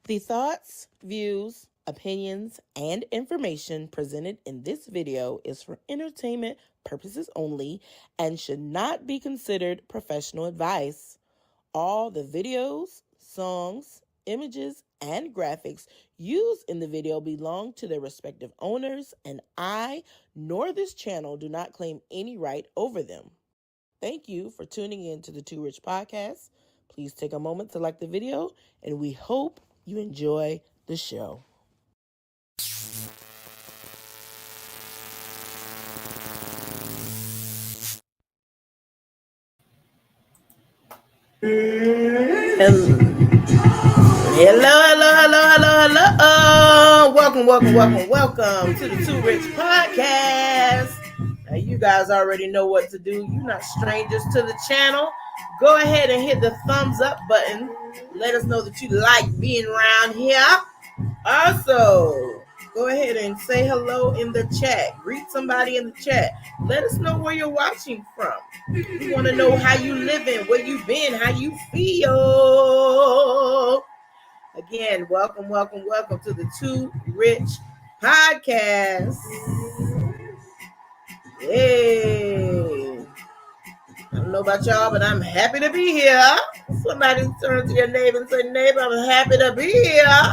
The thoughts, views, opinions, and information presented in this video is for entertainment purposes only and should not be considered professional advice. All the videos, songs, images, and graphics used in the video belong to their respective owners, and I nor this channel do not claim any right over them. Thank you for tuning in to the Too Rich Podcast. Please take a moment to like the video, and we hope you enjoy the show. Hello. Welcome to the Too Rich Podcast. Now, you guys already know what to do. You're not strangers to the channel. Go ahead and hit the thumbs up button. Let us know that you like being around here. Also, go ahead and say hello in the chat. Greet somebody in the chat. Let us know where you're watching from. We want to know how you living, where you been, how you feel. Again, welcome to the Too Rich Podcast. Hey, I don't know about y'all, but I'm happy to be here. Somebody turn to your neighbor and say, neighbor, I'm happy to be here.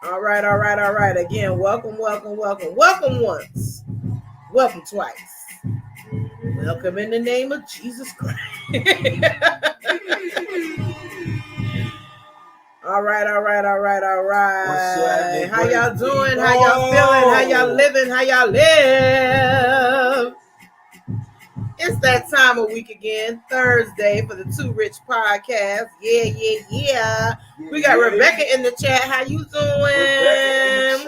All right. Again, welcome once. Welcome twice. Welcome in the name of Jesus Christ. All right. How y'all doing? How y'all feeling? How y'all living? How y'all live? It's that time of week again, Thursday for the Too Rich Podcast. Yeah. We got Rebecca in the chat. How you doing?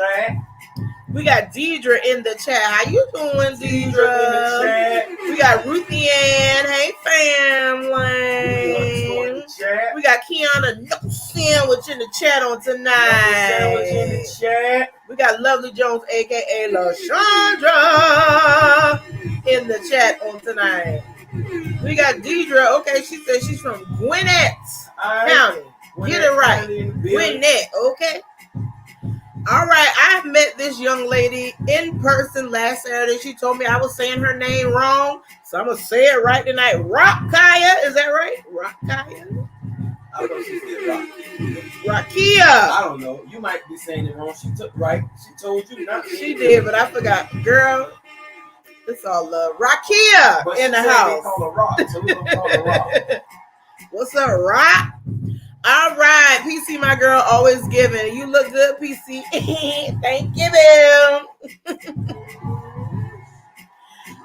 We got Deidre in the chat. How you doing, Deidre? We got Ruthie Ann. Hey, family. We got Kiana Knuckle Sandwich in the chat on tonight. We got Lovely Jones, a.k.a. LaShondra, in the chat on tonight. We got Deidre. Okay, she said she's from Gwinnett County. Get it right. Gwinnett, okay? All right, I met this young lady in person last Saturday. She told me I was saying her name wrong, so I'm going to say it right tonight. Rockaya, is that right? Rockaya? I don't know if she said Rakia. I don't know. You might be saying it wrong. She took right. She told you not to. She did, but I forgot. Girl, it's all love. Rakia but in the house. house. They call her Rock, so we're going to call her Rock. What's up, Rock? All right, PC, my girl, always giving. You look good, PC. Thank you, Bill.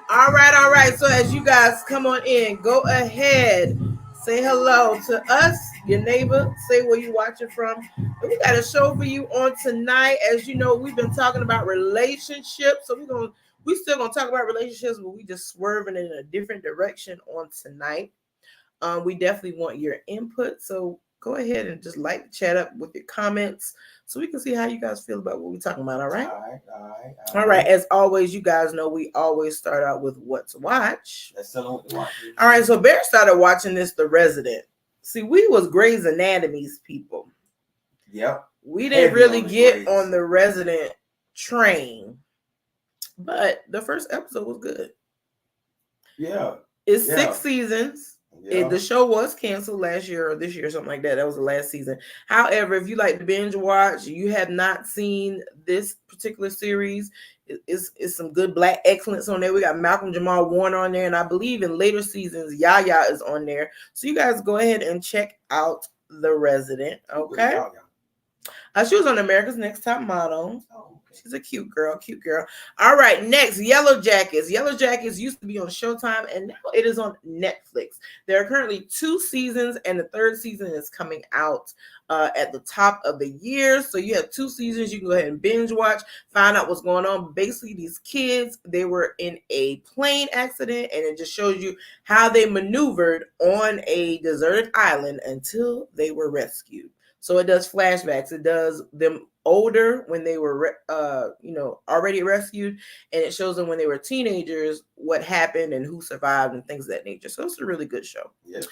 All right. So as you guys come on in, go ahead, say hello to us, your neighbor. Say where you watching from. And we got a show for you on tonight. As you know, we've been talking about relationships, so we still gonna talk about relationships, but we just swerving in a different direction on tonight. We definitely want your input, so go ahead and just like the chat up with your comments so we can see how you guys feel about what we're talking about, all right? All right. As always, you guys know we always start out with what to watch. Let's tell them what to watch. All right, so Bear started watching this, The Resident. See, we was Grey's Anatomy's people. Yep. We didn't really get on the Resident train, but the first episode was good. Yeah. It's 6 seasons. Yeah. The show was canceled last year or this year, something like that. That was the last season. However, if you like to binge watch, you have not seen this particular series, it's some good black excellence on there. We got Malcolm Jamal Warner on there, and I believe in later seasons, Yaya is on there. So you guys go ahead and check out The Resident, okay? She was on America's Next Top Model. She's a cute girl. All right, next, Yellow Jackets. Yellow Jackets used to be on Showtime, and now it is on Netflix. There are currently 2 seasons, and the 3rd season is coming out at the top of the year. So you have 2 seasons. You can go ahead and binge watch, find out what's going on. Basically, these kids, they were in a plane accident, and it just shows you how they maneuvered on a deserted island until they were rescued. So it does flashbacks. It does them older when they were, already rescued, and it shows them when they were teenagers what happened and who survived and things of that nature. So it's a really good show. Yes,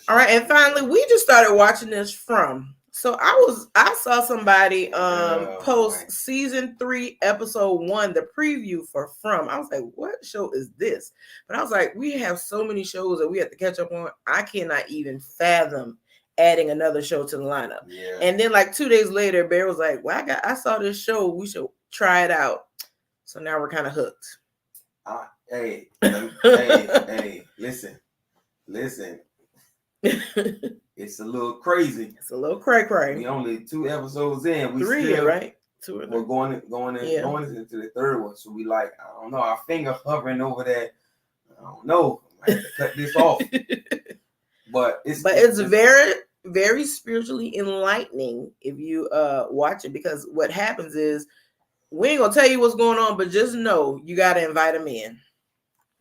All right, and finally, we just started watching this From. So I saw somebody post season 3, episode 1, the preview for From. I was like, what show is this? But I was like, we have so many shows that we have to catch up on. I cannot even fathom adding another show to the lineup. Yeah. And then like 2 days later, Bear was like, well, I saw this show. We should try it out. So now we're kind of hooked. Hey, listen. It's a little crazy. It's a little cray-cray. We only 2 episodes in. We 3, still, right? 2 or 3. We're going into the third one. So we like, I don't know, our finger hovering over that. I don't know. I have to cut this off. But it's very, very spiritually enlightening if you watch it, because what happens is we ain't gonna tell you what's going on, but just know you gotta invite them in.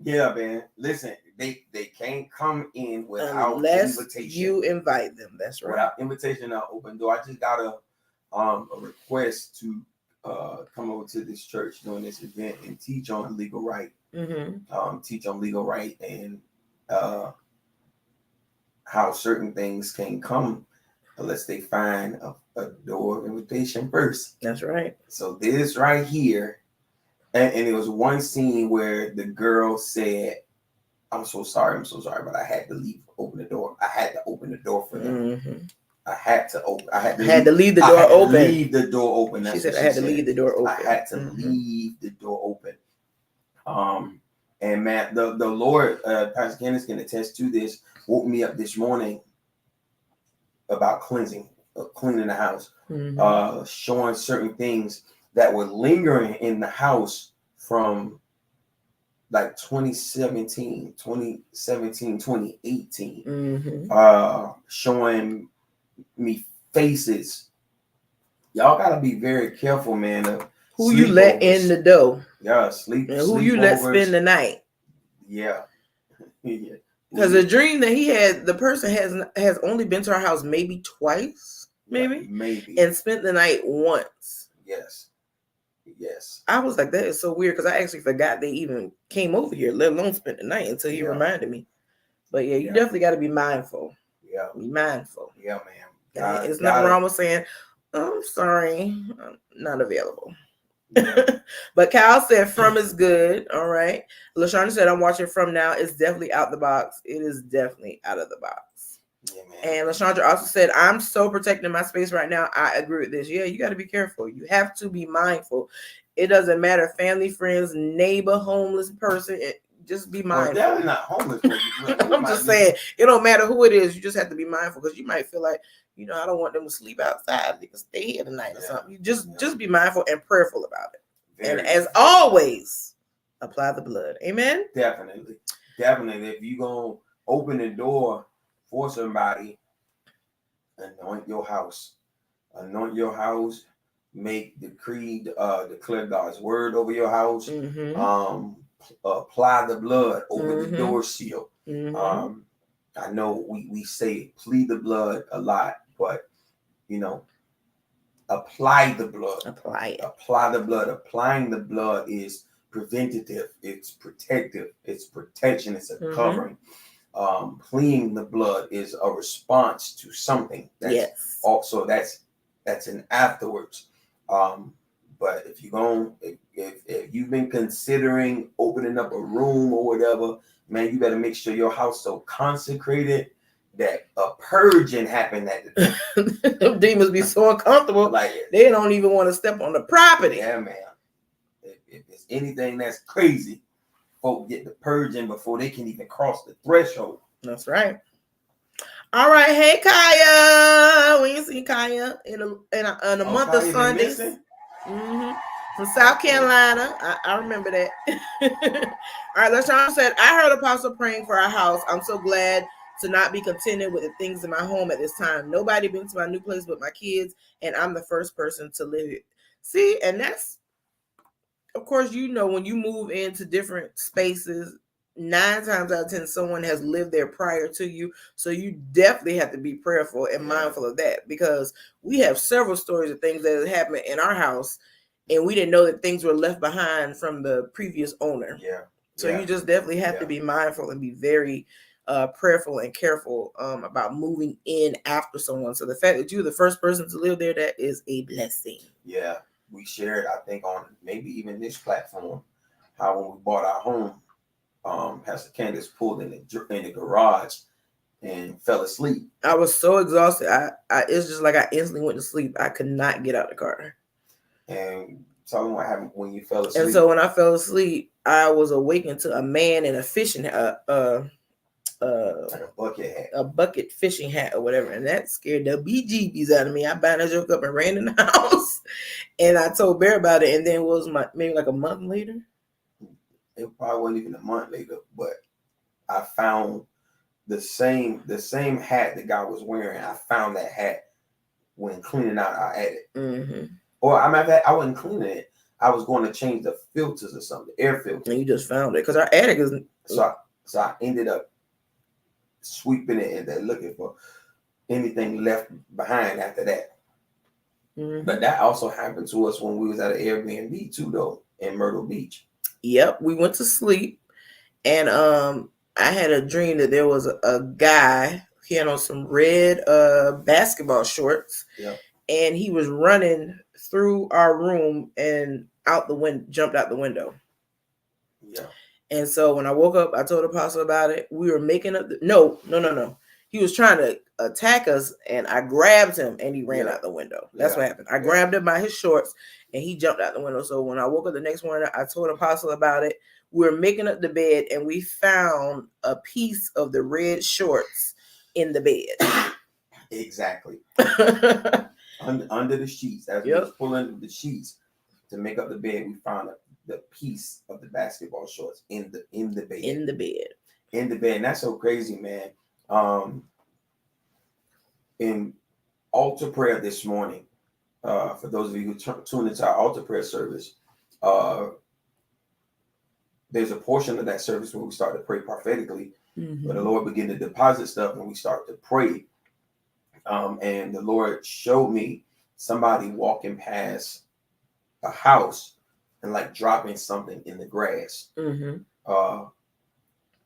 Yeah, man. Listen, they can't come in without unless invitation. You invite them. That's right. Without invitation or open door. I just got a request to come over to this church during this event and teach on legal right. Mm-hmm. Teach on legal right and how certain things can come unless they find a door of invitation first. That's right. So this right here, and it was one scene where the girl said, I'm so sorry, but I had to open the door. I had to open the door for them. Mm-hmm. I had to leave the door open. Leave the door open. She said I had to leave the door open. I had to leave the door open. And man, the Lord, Pastor Candace can attest to this, woke me up this morning about cleaning the house, showing certain things that were lingering in the house from like 2018, showing me faces. Y'all gotta be very careful, man. Who you let in the door? Yeah, sleep. And who you let spend the night? Yeah. Because the dream that he had, the person has only been to our house maybe twice, maybe, and spent the night once. Yes. I was like, that is so weird, because I actually forgot they even came over here, let alone spent the night, until he reminded me. But yeah, you definitely got to be mindful. Yeah. Be mindful. Yeah, man. It's nothing wrong with saying, I'm sorry, I'm not available. Yeah. But Kyle said From is good. All right. LaShonda said I'm watching From now. It's definitely out the box. It is definitely out of the box. Yeah, man. And LaShonda also said, I'm so protecting my space right now. I agree with this. Yeah, you got to be careful. You have to be mindful. It doesn't matter, family, friends, neighbor, homeless person. Just be mindful. Well, definitely not homeless. I'm just saying, it don't matter who it is. You just have to be mindful, because you might feel like, I don't want them to sleep outside. They can stay here tonight or something. You just be mindful and prayerful about it. And as always, apply the blood. Amen? Definitely. If you going to open the door for somebody, anoint your house. Make declare God's word over your house. Apply the blood over the door seal. I know we say plead the blood a lot, but apply the blood. Apply the blood. Applying the blood is preventative. It's protective. It's protection. It's a covering. Pleading the blood is a response to something. Also, that's an afterwards. But if you've been considering opening up a room or whatever, man, you better make sure your house so consecrated that a purging happened at the time. Them demons be so uncomfortable, like they don't even want to step on the property. Yeah, man. If it's anything that's crazy, folk get the purging before they can even cross the threshold. That's right. All right, hey Kaya, we ain't seen Kaya in a month of Sundays. From South Carolina, I remember that. All right, LaShawn said, I heard Apostle praying for our house. I'm so glad to not be contented with the things in my home at this time. Nobody been to my new place but my kids, and I'm the first person to live it. See, and that's, of course, when you move into different spaces, 9 times out of 10, someone has lived there prior to you. So you definitely have to be prayerful and mindful of that, because we have several stories of things that have happened in our house, and we didn't know that things were left behind from the previous owner. So you just definitely have to be mindful and be very prayerful and careful about moving in after someone. So the fact that you're the first person to live there, that is a blessing. Yeah, we shared, I think, on maybe even this platform, how when we bought our home, Pastor Candace pulled in the garage and fell asleep. I was so exhausted. It's just like I instantly went to sleep. I could not get out the car. And tell them what happened when you fell asleep. And so when I fell asleep, I was awakened to a man in a fishing like a bucket fishing hat or whatever, and that scared the bejeebies out of me. I bound that joke up and ran in the house, and I told Bear about it. And then maybe like a month later. It probably wasn't even a month later, but I found the same hat the guy was wearing. I found that hat when cleaning out our attic. Mm-hmm. Or I wasn't cleaning it. I was going to change the filters or something, the air filter. And you just found it because our attic is. So I ended up sweeping it and then looking for anything left behind after that. Mm-hmm. But that also happened to us when we was at an Airbnb too, though, in Myrtle Beach. Yep, we went to sleep, and I had a dream that there was a guy. He had on some red basketball shorts, and he was running through our room and jumped out the window. Yeah. And so when I woke up, I told Apostle about it. We were making up. No. He was trying to attack us, and I grabbed him, and he ran out the window. That's what happened. I grabbed him by his shorts, and he jumped out the window. So when I woke up the next morning, I told Apostle about it. We were making up the bed, and we found a piece of the red shorts in the bed. Exactly. Under the sheets. As we was pulling the sheets to make up the bed, we found the piece of the basketball shorts in the bed. In the bed. And that's so crazy, man. In altar prayer this morning, for those of you who tune into our altar prayer service, there's a portion of that service where we start to pray prophetically, where the Lord began to deposit stuff and we start to pray. And the Lord showed me somebody walking past a house and like dropping something in the grass. And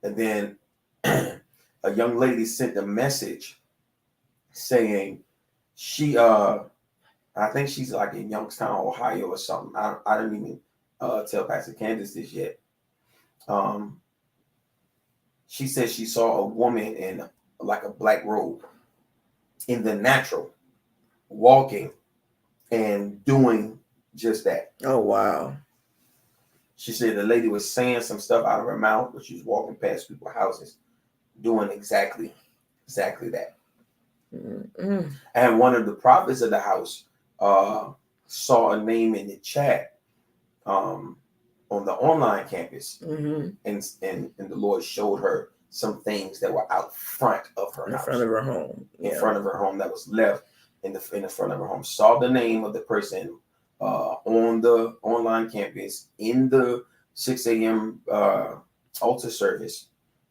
then a young lady sent a message saying I think she's like in Youngstown, Ohio or something. I didn't even tell Pastor Candace this yet. She said she saw a woman in like a black robe in the natural, walking and doing just that. Oh, wow. She said the lady was saying some stuff out of her mouth, but she was walking past people's houses doing exactly that. Mm-hmm. And one of the prophets of the house saw a name in the chat on the online campus, and the Lord showed her some things that were out front of her house. In front of her home. In front of her home that was left in the front of her home. Saw the name of the person on the online campus in the 6 a.m. Altar service,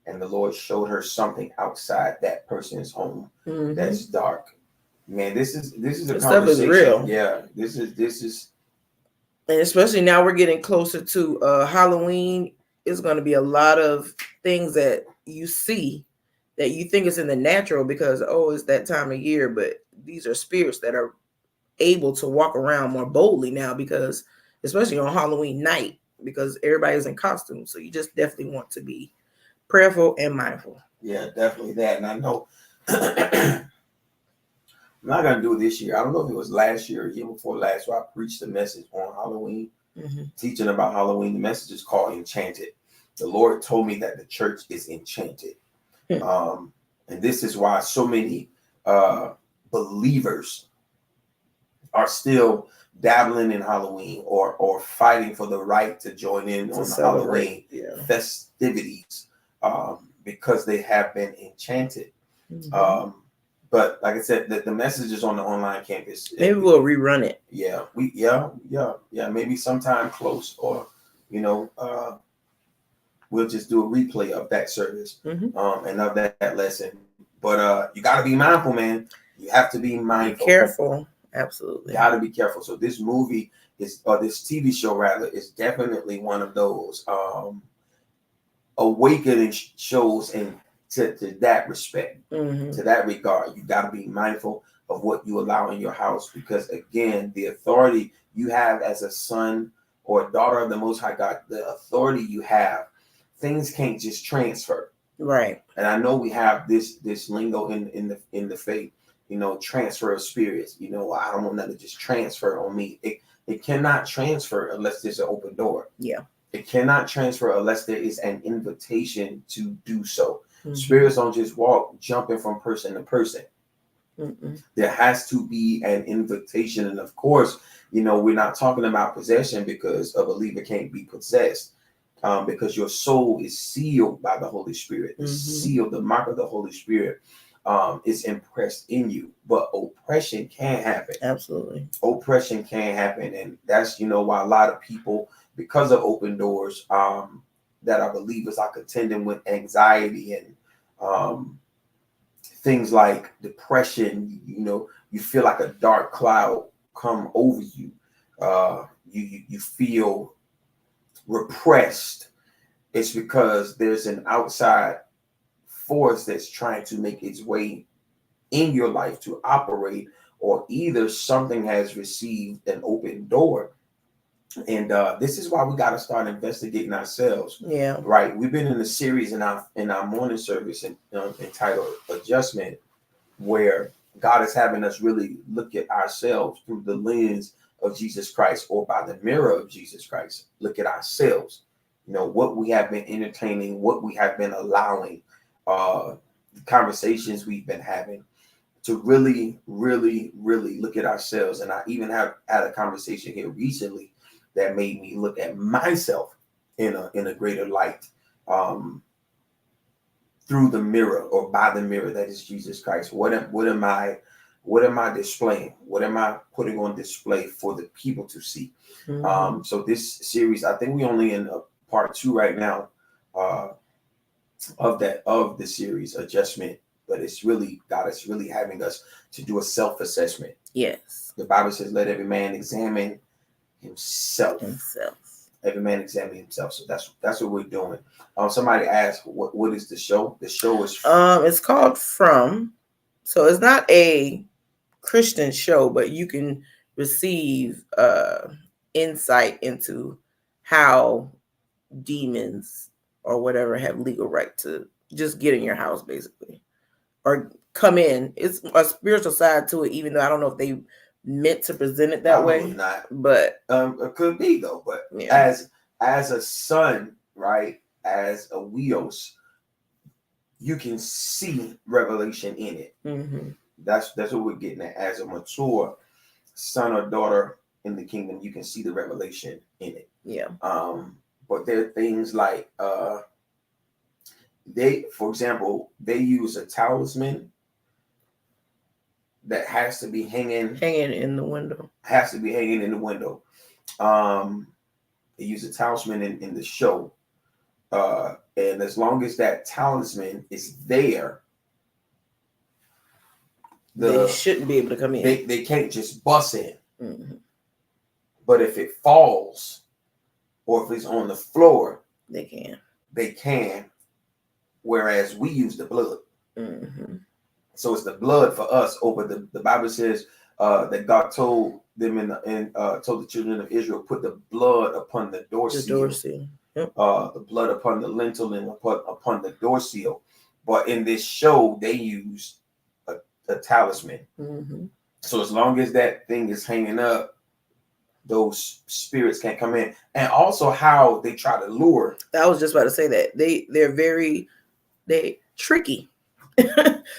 and the Lord showed her something outside that person's home that's dark. Man, this is a conversation. Stuff is real. Yeah, this is. And especially now we're getting closer to Halloween. It's going to be a lot of things that you see that you think is in the natural because, it's that time of year. But these are spirits that are able to walk around more boldly now because, especially on Halloween night, because everybody's in costume. So you just definitely want to be prayerful and mindful. Yeah, definitely that. And I know I'm not going to do it this year. I don't know if it was last year or year before last where I preached a message on Halloween, teaching about Halloween. The message is called Enchanted. The Lord told me that the church is enchanted. And this is why so many believers are still dabbling in Halloween or fighting for the right to join in on the Halloween festivities because they have been enchanted. But like I said, the message is on the online campus. Maybe we'll rerun it. Yeah, maybe sometime close, or we'll just do a replay of that service and of that lesson. But you got to be mindful, man. You have to be mindful. Be careful. Absolutely. You got to be careful. So this movie this TV show rather is definitely one of those awakening shows and to that respect, to that regard. You got to be mindful of what you allow in your house, because again, the authority you have as a son or a daughter of the Most High God, the authority you have, things can't just transfer. Right. And I know we have this lingo in the faith, transfer of spirits. I don't want nothing to just transfer on me. It cannot transfer unless there's an open door. Yeah. It cannot transfer unless there is an invitation to do so. Spirits don't just walk jumping from person to person. There has to be an invitation. And of course, we're not talking about possession, because a believer can't be possessed, because your soul is sealed by the Holy Spirit. Sealed, the mark of the Holy Spirit is impressed in you. But oppression can happen. Absolutely. Oppression can happen. And that's, why a lot of people, because of open doors, that are believers, are contending with anxiety and things like depression. You feel like a dark cloud come over you. You feel repressed. It's because there's an outside force that's trying to make its way in your life to operate, or either something has received an open door. And this is why we got to start investigating ourselves. Yeah. Right. We've been in a series in our morning service entitled Adjustment, where God is having us really look at ourselves through the lens of Jesus Christ, or by the mirror of Jesus Christ. Look at ourselves, what we have been entertaining, what we have been allowing, the conversations we've been having, to really, really, really look at ourselves. And I even have had a conversation here recently that made me look at myself in a greater light, through the mirror, or by the mirror that is Jesus Christ. What am I displaying? What am I putting on display for the people to see? So this series, I think we only in part 2 right now, of the series Adjustment, but it's really, God is really having us to do a self-assessment. Yes. The Bible says, let every man examine himself. Every man examine himself. So that's what we're doing. Somebody asked, what is the show? The show is it's called From. So it's not a Christian show, but you can receive insight into how demons or whatever have legal right to just get in your house, basically, or come in. It's a spiritual side to it, even though I don't know if they meant to present it that way. Not, but it could be though. But yeah. As a son, right, as a Weos, you can see revelation in it. That's what we're getting at. As a mature son or daughter in the kingdom, you can see the revelation in it. Yeah. But there are things like for example, they use a talisman that has to be hanging in the window. Has to be hanging in the window. They use a talisman in the show. And as long as that talisman is there, they shouldn't be able to come in. They can't just bust in. But if it falls, or if it's on the floor, they can. Whereas we use the blood. So it's the blood for us over the Bible says that God told them told the children of Israel, put the blood upon the door seal. Yep. The blood upon the lintel and upon the door seal. But in this show, they use a talisman. So as long as that thing is hanging up, those spirits can't come in. And also how they try to lure. I was just about to say that. They're tricky.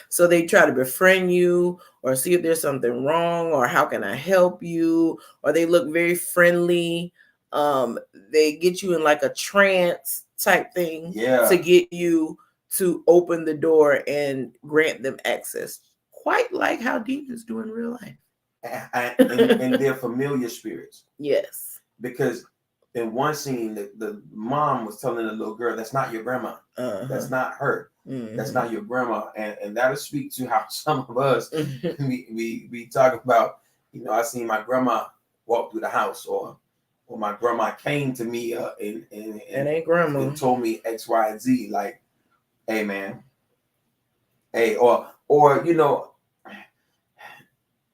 So they try to befriend you, or see if there's something wrong, or how can I help you, or they look very friendly. They get you in like a trance type thing to get you to open the door and grant them access, quite like how demons do in real life. And they're familiar spirits. Yes. Because in one scene, the mom was telling the little girl, that's not your grandma. That's not her. That's not your grandma. And that'll speak to how some of us, we talk about, I seen my grandma walk through the house, or my grandma came to me and ain't grandma and told me X, Y, and Z. Like, hey man, Hey, or you know,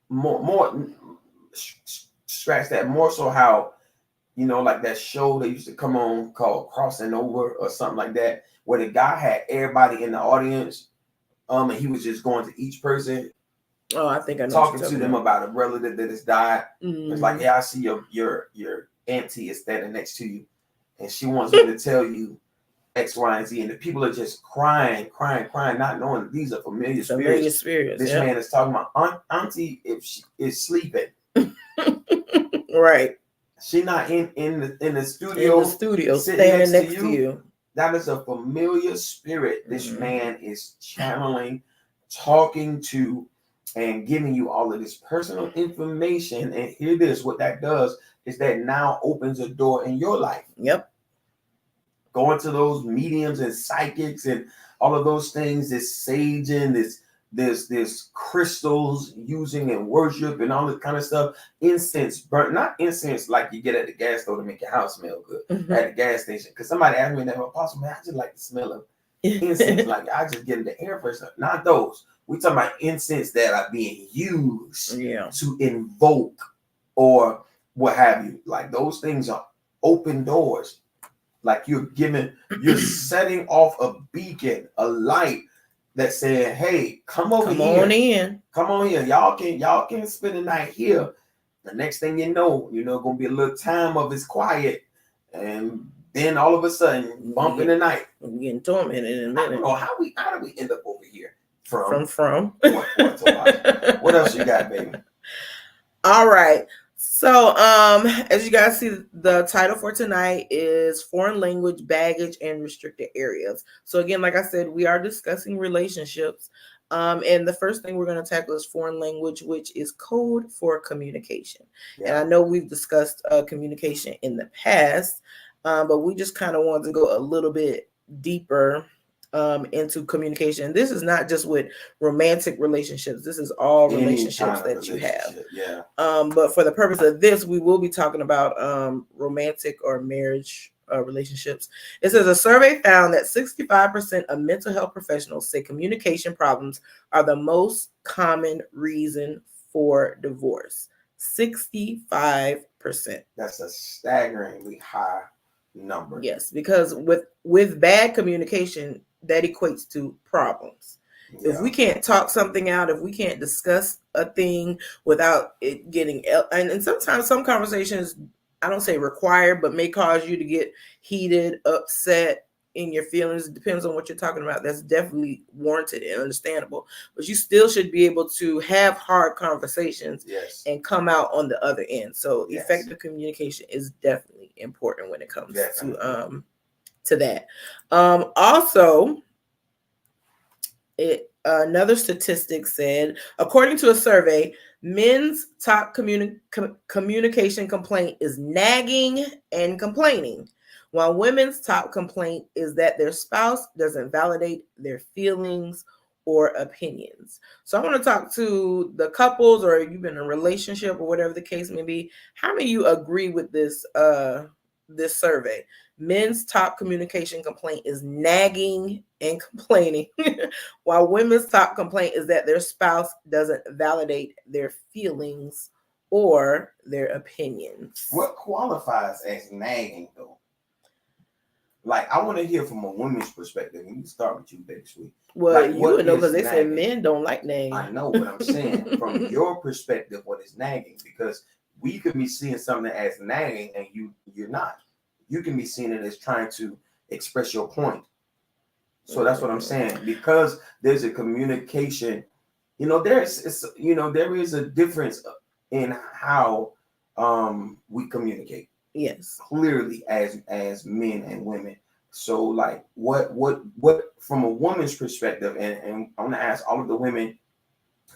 more scratch that, more so how, you know, like that show that used to come on called Crossing Over or something like that, where the guy had everybody in the audience, and he was just going to each person. Oh, I think I know. Talking to them about a relative that has died. Mm-hmm. It's like, yeah, I see your auntie is standing next to you, and she wants me to tell you X, Y, and Z, and the people are just crying, not knowing that these are familiar spirits. This man is talking about auntie if she is sleeping. Right. She not in the studio. In the studio, standing next to you. That is a familiar spirit. This man is channeling, talking to, and giving you all of this personal information. And hear this, what that does is that now opens a door in your life. Yep. Going to those mediums and psychics and all of those things, this saging, this crystals using and worship and all this kind of stuff. Incense, burnt, not incense like you get at the gas store to make your house smell good at the gas station. Because somebody asked me that, Apostle, man, I just like the smell of incense. Like I just get in the air freshener. Not those. We talking about incense that are being used to invoke or what have you. Like those things are open doors. Like you're setting off a beacon, a light that's saying, hey, come over here. Come on in. Y'all can spend the night here. The next thing you know, gonna be a little time of it's quiet. And then all of a sudden, bump in the night. I'm getting tormented in a minute. I don't know how do we end up over here? From. What else you got, baby? All right. So, as you guys see, the title for tonight is Foreign Language, Baggage, and Restricted Areas. So again, like I said, we are discussing relationships. And the first thing we're going to tackle is foreign language, which is code for communication. Yeah. And I know we've discussed communication in the past, but we just kind of wanted to go a little bit deeper into communication. This is not just with romantic relationships. This is all relationships that you have. Yeah. But for the purpose of this, we will be talking about romantic or marriage relationships. It says a survey found that 65% of mental health professionals say communication problems are the most common reason for divorce. 65%. That's a staggeringly high number. Yes, because with bad communication, that equates to problems. Yeah. If we can't talk something out, if we can't discuss a thing without it getting, and sometimes some conversations, I don't say required, but may cause you to get heated, upset in your feelings. It depends on what you're talking about. That's definitely warranted and understandable. But you still should be able to have hard conversations and come out on the other end. So effective communication is definitely important when it comes to that. Also, another statistic said, according to a survey, men's top communication complaint is nagging and complaining, while women's top complaint is that their spouse doesn't validate their feelings or opinions. So I want to talk to the couples, or you've been in a relationship or whatever the case may be. How many of you agree with this this survey? Men's top communication complaint is nagging and complaining, while women's top complaint is that their spouse doesn't validate their feelings or their opinions. What qualifies as nagging, though? Like, I want to hear from a woman's perspective. And you start with you, Baby Sweet. Well, like, you would know, because they say men don't like nagging. I know, but I'm saying from your perspective, what is nagging? Because we could be seeing something as nagging and you're not. You can be seeing it as trying to express your point. So that's what I'm saying. Because there's a communication, there is a difference in how we communicate. Yes. Clearly as men and women. So like what from a woman's perspective, and I want to ask all of the women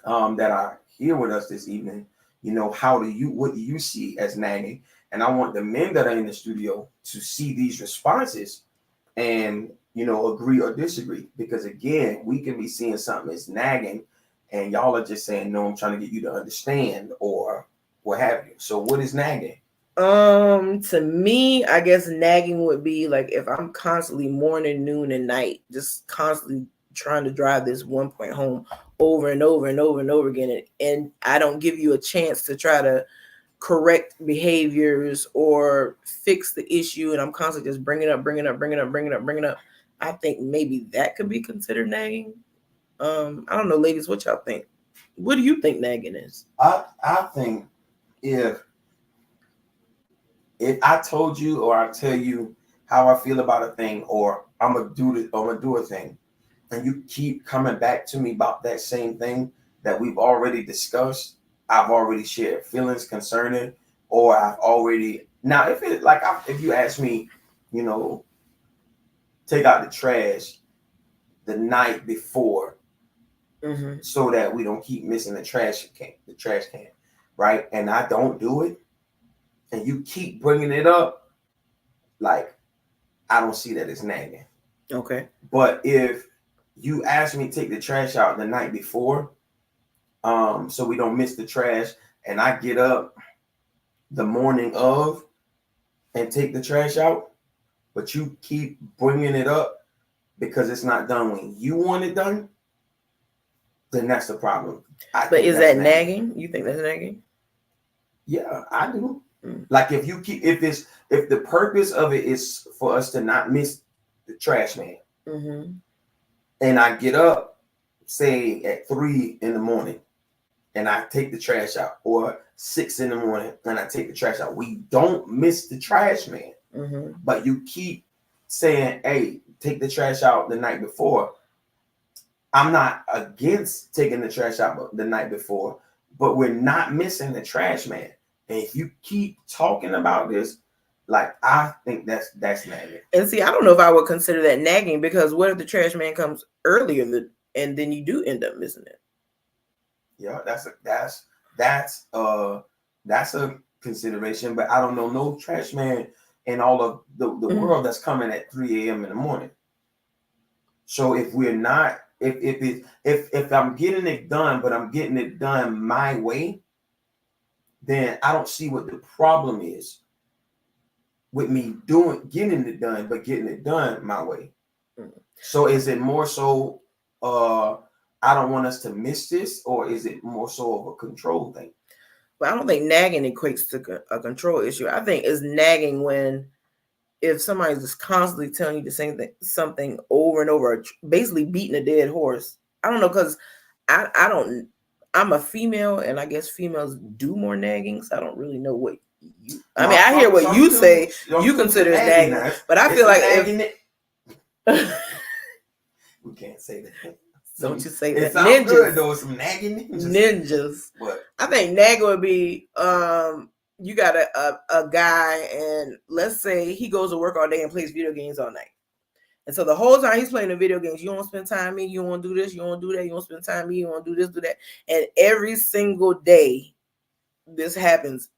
that are here with us this evening, what do you see as nagging? And I want the men that are in the studio to see these responses and, agree or disagree. Because again, we can be seeing something as nagging and y'all are just saying, no, I'm trying to get you to understand or what have you. So what is nagging? To me, I guess nagging would be like if I'm constantly morning, noon, and night, just constantly trying to drive this one point home over and over and over and over again, and I don't give you a chance to try to correct behaviors or fix the issue, and I'm constantly just bringing up, I think maybe that could be considered nagging. I don't know, ladies, what y'all think? What do you think nagging is? I think if I told you or I tell you how I feel about a thing, or I'm gonna do a thing, and you keep coming back to me about that same thing that we've already discussed, I've already shared feelings concerning, or I've already now if you ask me, take out the trash the night before, so that we don't keep missing the trash can, right? And I don't do it, and you keep bringing it up, like, I don't see that as nagging. Okay. But if you ask me to take the trash out the night before, so we don't miss the trash, and I get up the morning of and take the trash out, but you keep bringing it up because it's not done when you want it done, then that's the problem. But is that nagging? You think that's nagging? Yeah, I do. Like if the purpose of it is for us to not miss the trash man, and I get up, say at 3 a.m, and I take the trash out, or 6 a.m, and I take the trash out, we don't miss the trash man. But you keep saying, hey, take the trash out the night before. I'm not against taking the trash out the night before, but we're not missing the trash man. And if you keep talking about this, like, I think that's nagging. And see, I don't know if I would consider that nagging, because what if the trash man comes earlier and then you do end up missing it? Yeah, that's a consideration, but I don't know no trash man in all of the world that's coming at 3 a.m. in the morning. So if we're not, if I'm getting it done, but I'm getting it done my way, then I don't see what the problem is with me getting it done, but getting it done my way. So is it more so I don't want us to miss this, or is it more so of a control thing? Well, I don't think nagging equates to a control issue. I think it's nagging if somebody's just constantly telling you the same thing, something over and over, basically beating a dead horse. I don't know, because I'm a female, and I guess females do more nagging, so I don't really know what you. I mean, I hear what you say. You consider it nagging, but I feel like we can't say that. Don't you say that? Ninjas. Good, though. Some nagging ninjas. What? I think nagging would be you got a guy, and let's say he goes to work all day and plays video games all night. And so the whole time he's playing the video games, you don't spend time with me, you don't want to do this, you don't want to do that, you don't spend time with me, you want to do this, do that. And every single day this happens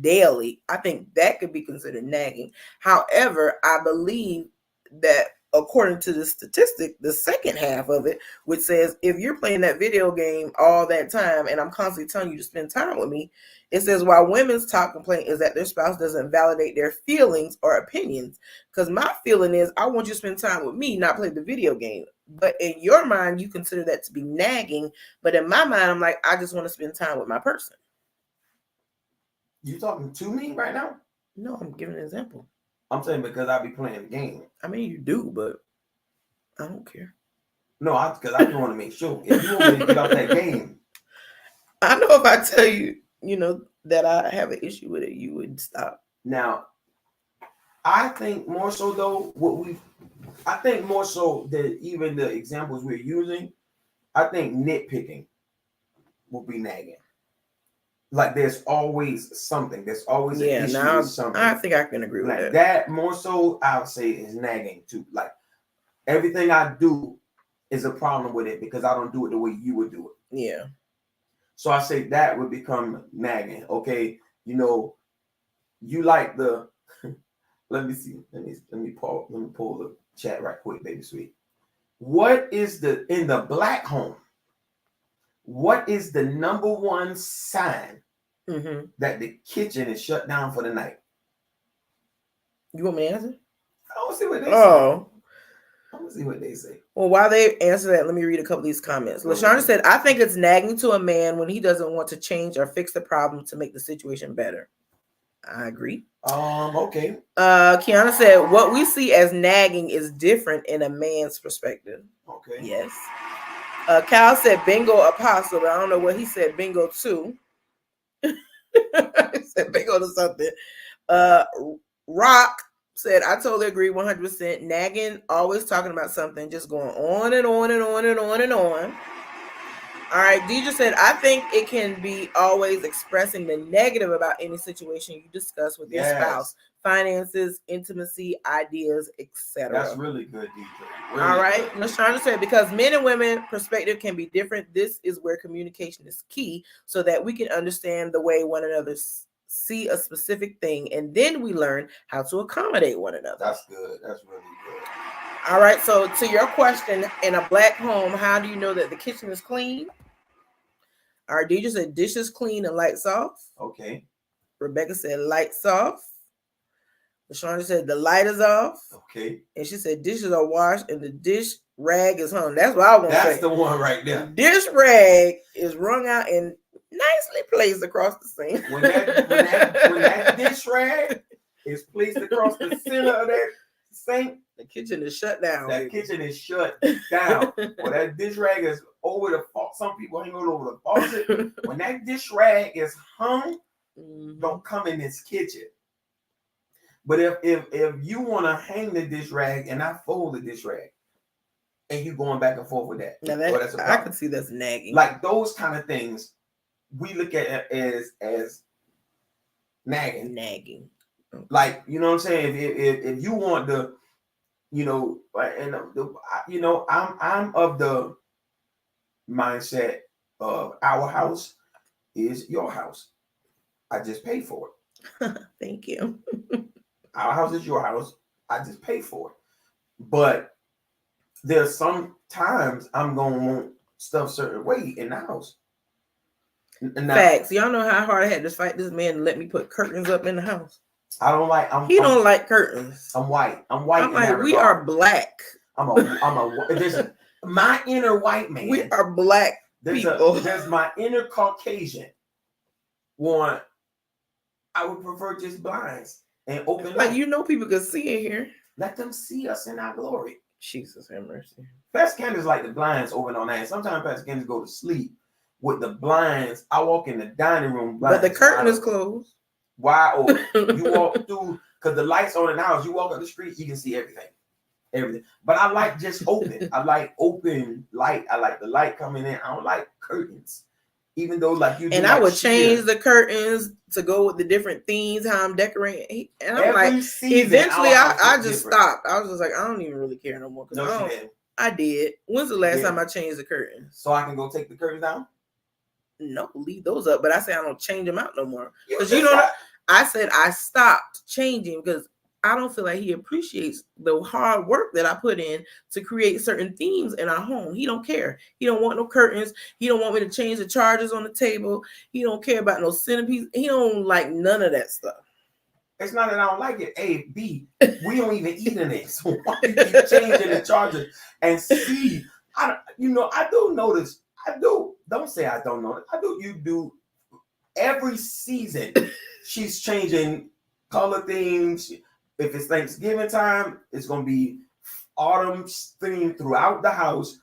daily. I think that could be considered nagging. However, I believe that according to the statistic, the second half of it, which says if you're playing that video game all that time and I'm constantly telling you to spend time with me, it says while women's top complaint is that their spouse doesn't validate their feelings or opinions. Because my feeling is I want you to spend time with me, not play the video game. But in your mind, you consider that to be nagging. But in my mind, I'm like, I just want to spend time with my person. You talking to me right now? No, I'm giving an example. I'm saying because I be playing the game. I mean, you do, but I don't care. No, because I want to make sure. If you want me to get off that game. I know if I tell you, that I have an issue with it, you would stop. Now, I think more so though, I think more so that even the examples we're using, I think nitpicking will be nagging. Like there's always something. There's always an issue with something. I think I can agree with that. That more so, I would say, is nagging too. Like everything I do is a problem with it because I don't do it the way you would do it. Yeah. So I say that would become nagging. Okay, you like the. Let me see. Let me pull the chat right quick, baby sweet. What is in the black home? What is the number one sign that the kitchen is shut down for the night? You want me to answer? I don't see what they say. I'm gonna see what they say. Well, while they answer that, let me read a couple of these comments. LaShonda said, I think it's nagging to a man when he doesn't want to change or fix the problem to make the situation better. I agree. Okay. Kiana said, what we see as nagging is different in a man's perspective. Okay. Yes. Cal said bingo apostle, but I don't know what he said bingo to. He said bingo to something. Rock said, I totally agree 100%. Nagging, always talking about something, just going on and on and on and on and on. All right, Deidre said, I think it can be always expressing the negative about any situation you discuss with your spouse, finances, intimacy, ideas, etc. That's really good, Deidre. Really all right, LaShonda said, because men and women perspective can be different, this is where communication is key so that we can understand the way one another see a specific thing, and then we learn how to accommodate one another. That's good. That's really good. All right, so to your question, in a black home, how do you know that the kitchen is clean? Our Deidre said dishes clean and lights off. Okay. Rebecca said lights off. LaShonda said the light is off. Okay. And she said dishes are washed and the dish rag is hung. That's what I want to say. That's the one right there. The dish rag is wrung out and nicely placed across the sink. When that dish rag is placed across the center of that sink, the kitchen is shut down. That kitchen is shut down. When that dish rag is over the faucet, some people hang over the faucet. When that dish rag is hung, don't come in this kitchen. But if you want to hang the dish rag and I fold the dish rag, and you going back and forth with that, I can see that's nagging. Like those kind of things, we look at it as nagging. Nagging. Okay. Like, you know what I'm saying? If you want the, and I'm of the mindset of our house is your house. I just pay for it. Thank you. Our house is your house. I just pay for it. But there's some times I'm gonna want stuff certain way in the house. Now, facts. Y'all know how hard I had to fight this man to let me put curtains up in the house. I don't like. He don't like curtains. I'm white. I'm white. I'm like, we are black. There's my inner white man. We are black people. There's my inner Caucasian one. I would prefer just blinds and open. Like people can see in here. Let them see us in our glory. Jesus have mercy. Pastor Candace like the blinds open on that. Sometimes Pastor Candace go to sleep with the blinds. I walk in the dining room, but the curtain is closed. Wide open. You walk through because the lights on in the house. You walk up the street, you can see everything. But I like just open. I like open light. I like the light coming in. I don't like curtains, even though like you. And I would change the curtains to go with the different themes. How I'm decorating, and I'm like, eventually I just stopped. I was just like, I don't even really care no more. No, I did. When's the last time I changed the curtains? So I can go take the curtains down. No, leave those up. But I say I don't change them out no more because I said I stopped changing because I don't feel like he appreciates the hard work that I put in to create certain themes in our home. He don't care. He don't want no curtains. He don't want me to change the chargers on the table. He don't care about no centerpiece. He don't like none of that stuff. It's not that I don't like it. A, B, we don't even eat in it. So why you keep changing the chargers? And C, I do notice. I do. Don't say I don't know. I do. You do. Every season, she's changing color themes. If it's Thanksgiving time, it's going to be autumn theme throughout the house.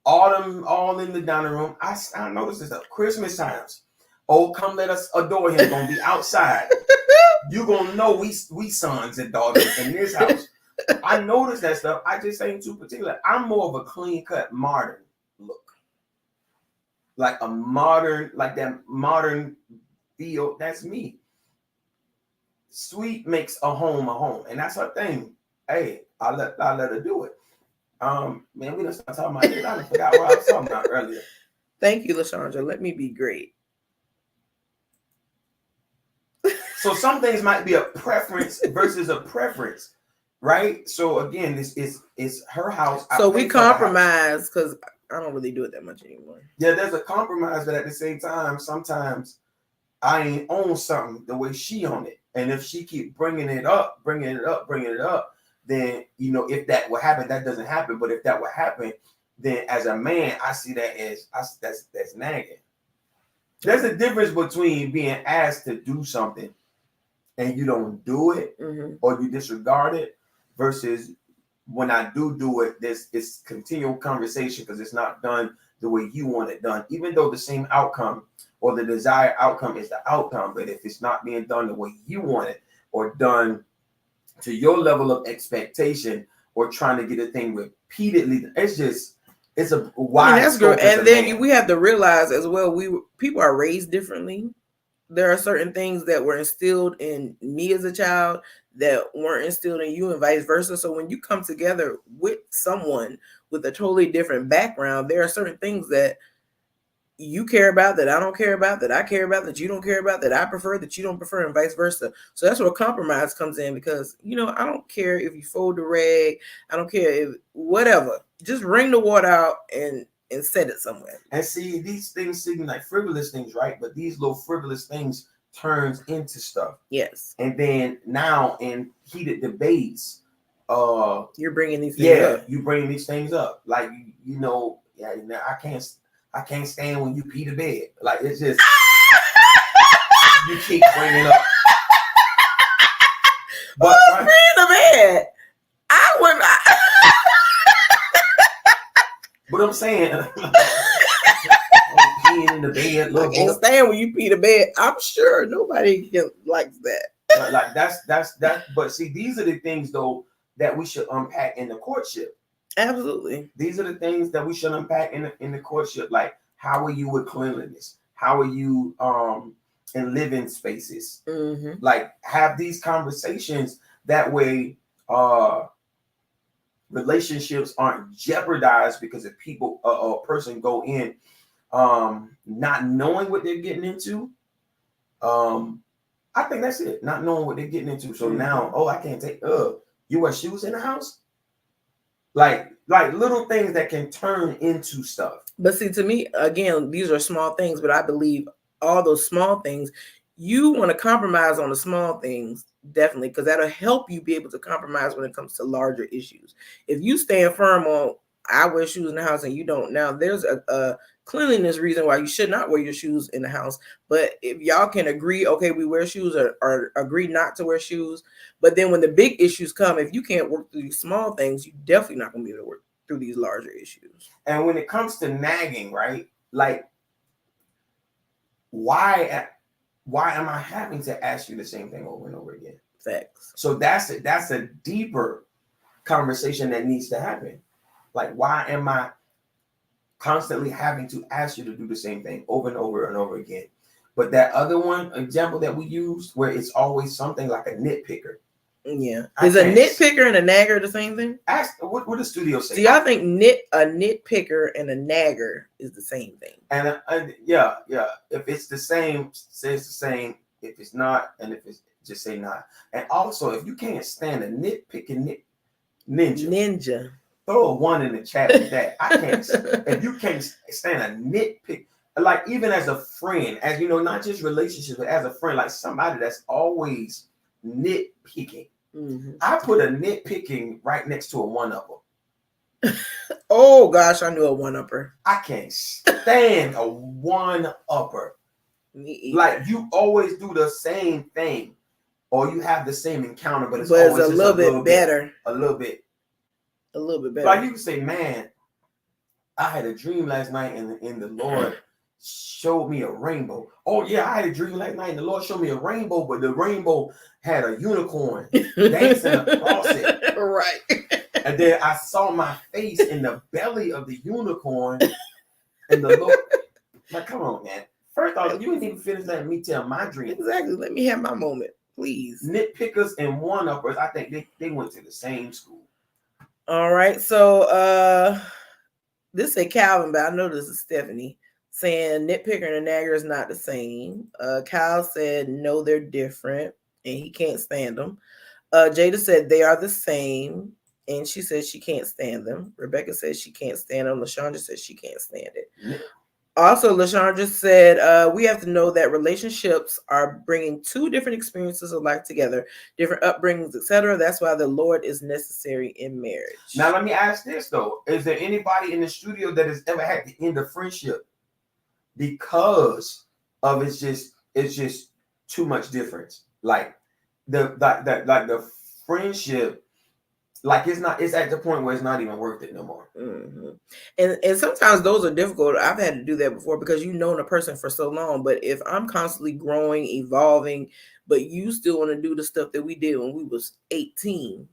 Autumn all in the dining room. I noticed this stuff. Christmas times. Oh, come let us adore him. Going to be outside. You're going to know we sons and daughters in this house. I noticed that stuff. I just ain't too particular. I'm more of a clean-cut, modern look. Like a modern, like that modern feel. That's me. Sweet makes a home, and that's her thing. Hey, I let her do it. Man, we done start talking about it. I forgot what I was talking about earlier. Thank you, LaShonda. Let me be great. So some things might be a preference versus a preference, right? So again, this is her house. So we compromise because I don't really do it that much anymore. Yeah, there's a compromise, but at the same time, sometimes I ain't own something the way she own it. And if she keep bringing it up, then if that will happen, that doesn't happen. But if that will happen, then as a man, I see that as that's nagging. There's a difference between being asked to do something and you don't do it or you disregard it versus when I do it, it's continual conversation because it's not done the way you want it done, even though the same outcome or the desired outcome is the outcome. But if it's not being done the way you want it or done to your level of expectation or trying to get a thing repeatedly, it's a wide. That's good. And then we have to realize as well, people are raised differently. There are certain things that were instilled in me as a child that weren't instilled in you and vice versa. So when you come together with someone with a totally different background, there are certain things that you care about that I don't care about, that I care about that you don't care about, that I prefer that you don't prefer, and vice versa. So that's where compromise comes in because, I don't care if you fold the rag. I don't care if whatever. Just wring the water out and set it somewhere. And see, these things seem like frivolous things, right? But these little frivolous things turns into stuff. Yes. And then now in heated debates, you're bringing these things up. You bringing these things up. Like, I can't stand when you pee the bed. Like, it's just you keep bringing up. But pee the bed? I wouldn't. But I'm saying, peeing in the bed. I can't stand when you pee the bed. I'm sure nobody likes that. Like that's. But see, these are the things though that we should unpack in the courtship. Absolutely. These are the things that we should unpack in the courtship. Like, how are you with cleanliness? How are you in living spaces? Like, have these conversations that way. Relationships aren't jeopardized because if people a person go in not knowing what they're getting into. I think that's it, not knowing what they're getting into. So now, I can't take you wear shoes in the house, like little things that can turn into stuff. But see, to me, again, these are small things, but I believe all those small things, you want to compromise on the small things. Definitely, because that'll help you be able to compromise when it comes to larger issues. If you stand firm on I wear shoes in the house and you don't, now there's a cleanliness reason why you should not wear your shoes in the house. But if y'all can agree, okay, we wear shoes or agree not to wear shoes. But then when the big issues come, if you can't work through these small things, you're definitely not going to be able to work through these larger issues. And when it comes to nagging, right? Like, why am I having to ask you the same thing over and over again? Facts. So that's a deeper conversation that needs to happen. Like, why am I constantly having to ask you to do the same thing over and over and over again? But that other example that we used, where it's always something like a nitpicker. Yeah. Is a nitpicker and a nagger the same thing? Ask what the studio say. See, I think a nitpicker and a nagger is the same thing. And yeah. If it's the same, say it's the same. If it's not, and if it's just say not. And also, if you can't stand a nitpicking ninja, throw a 1 in the chat with that. I can't. If you can't stand a nitpick, like even as a friend, as you know, not just relationships, but as a friend, like somebody that's always nitpicking. I put a nitpicking right next to a 1-upper. Oh gosh, I knew a 1-upper. I can't stand a 1-upper. Like, you always do the same thing, or you have the same encounter, but it's always a little bit better. A little bit better. Like, you can say, man, I had a dream last night and the Lord showed me a rainbow. Oh yeah, I had a dream last night and the Lord showed me a rainbow, but the rainbow had a unicorn dancing across it. Right. And then I saw my face in the belly of the unicorn, and the Lord, like, come on, man. First off, you didn't even finish letting me tell my dream. Exactly. Let me have my moment, please. Nitpickers and 1-uppers, I think they went to the same school. All right. So this is Calvin, but I know this is Stephanie saying nitpicker and a nagger is not the same. Kyle said no, they're different, and he can't stand them. Jada said they are the same, and she says she can't stand them. Rebecca says she can't stand them. LaShondra says she can't stand it. Also, LaShawn just said, we have to know that relationships are bringing two different experiences of life together, different upbringings, etc. That's why the Lord is necessary in marriage. Now, let me ask this, though. Is there anybody in the studio that has ever had to end a friendship because of it's just too much difference? Like the friendship, like it's at the point where it's not even worth it no more. Mm-hmm. And sometimes those are difficult. I've had to do that before because you've known a person for so long. But if I'm constantly growing, evolving, but you still want to do the stuff that we did when we was 18,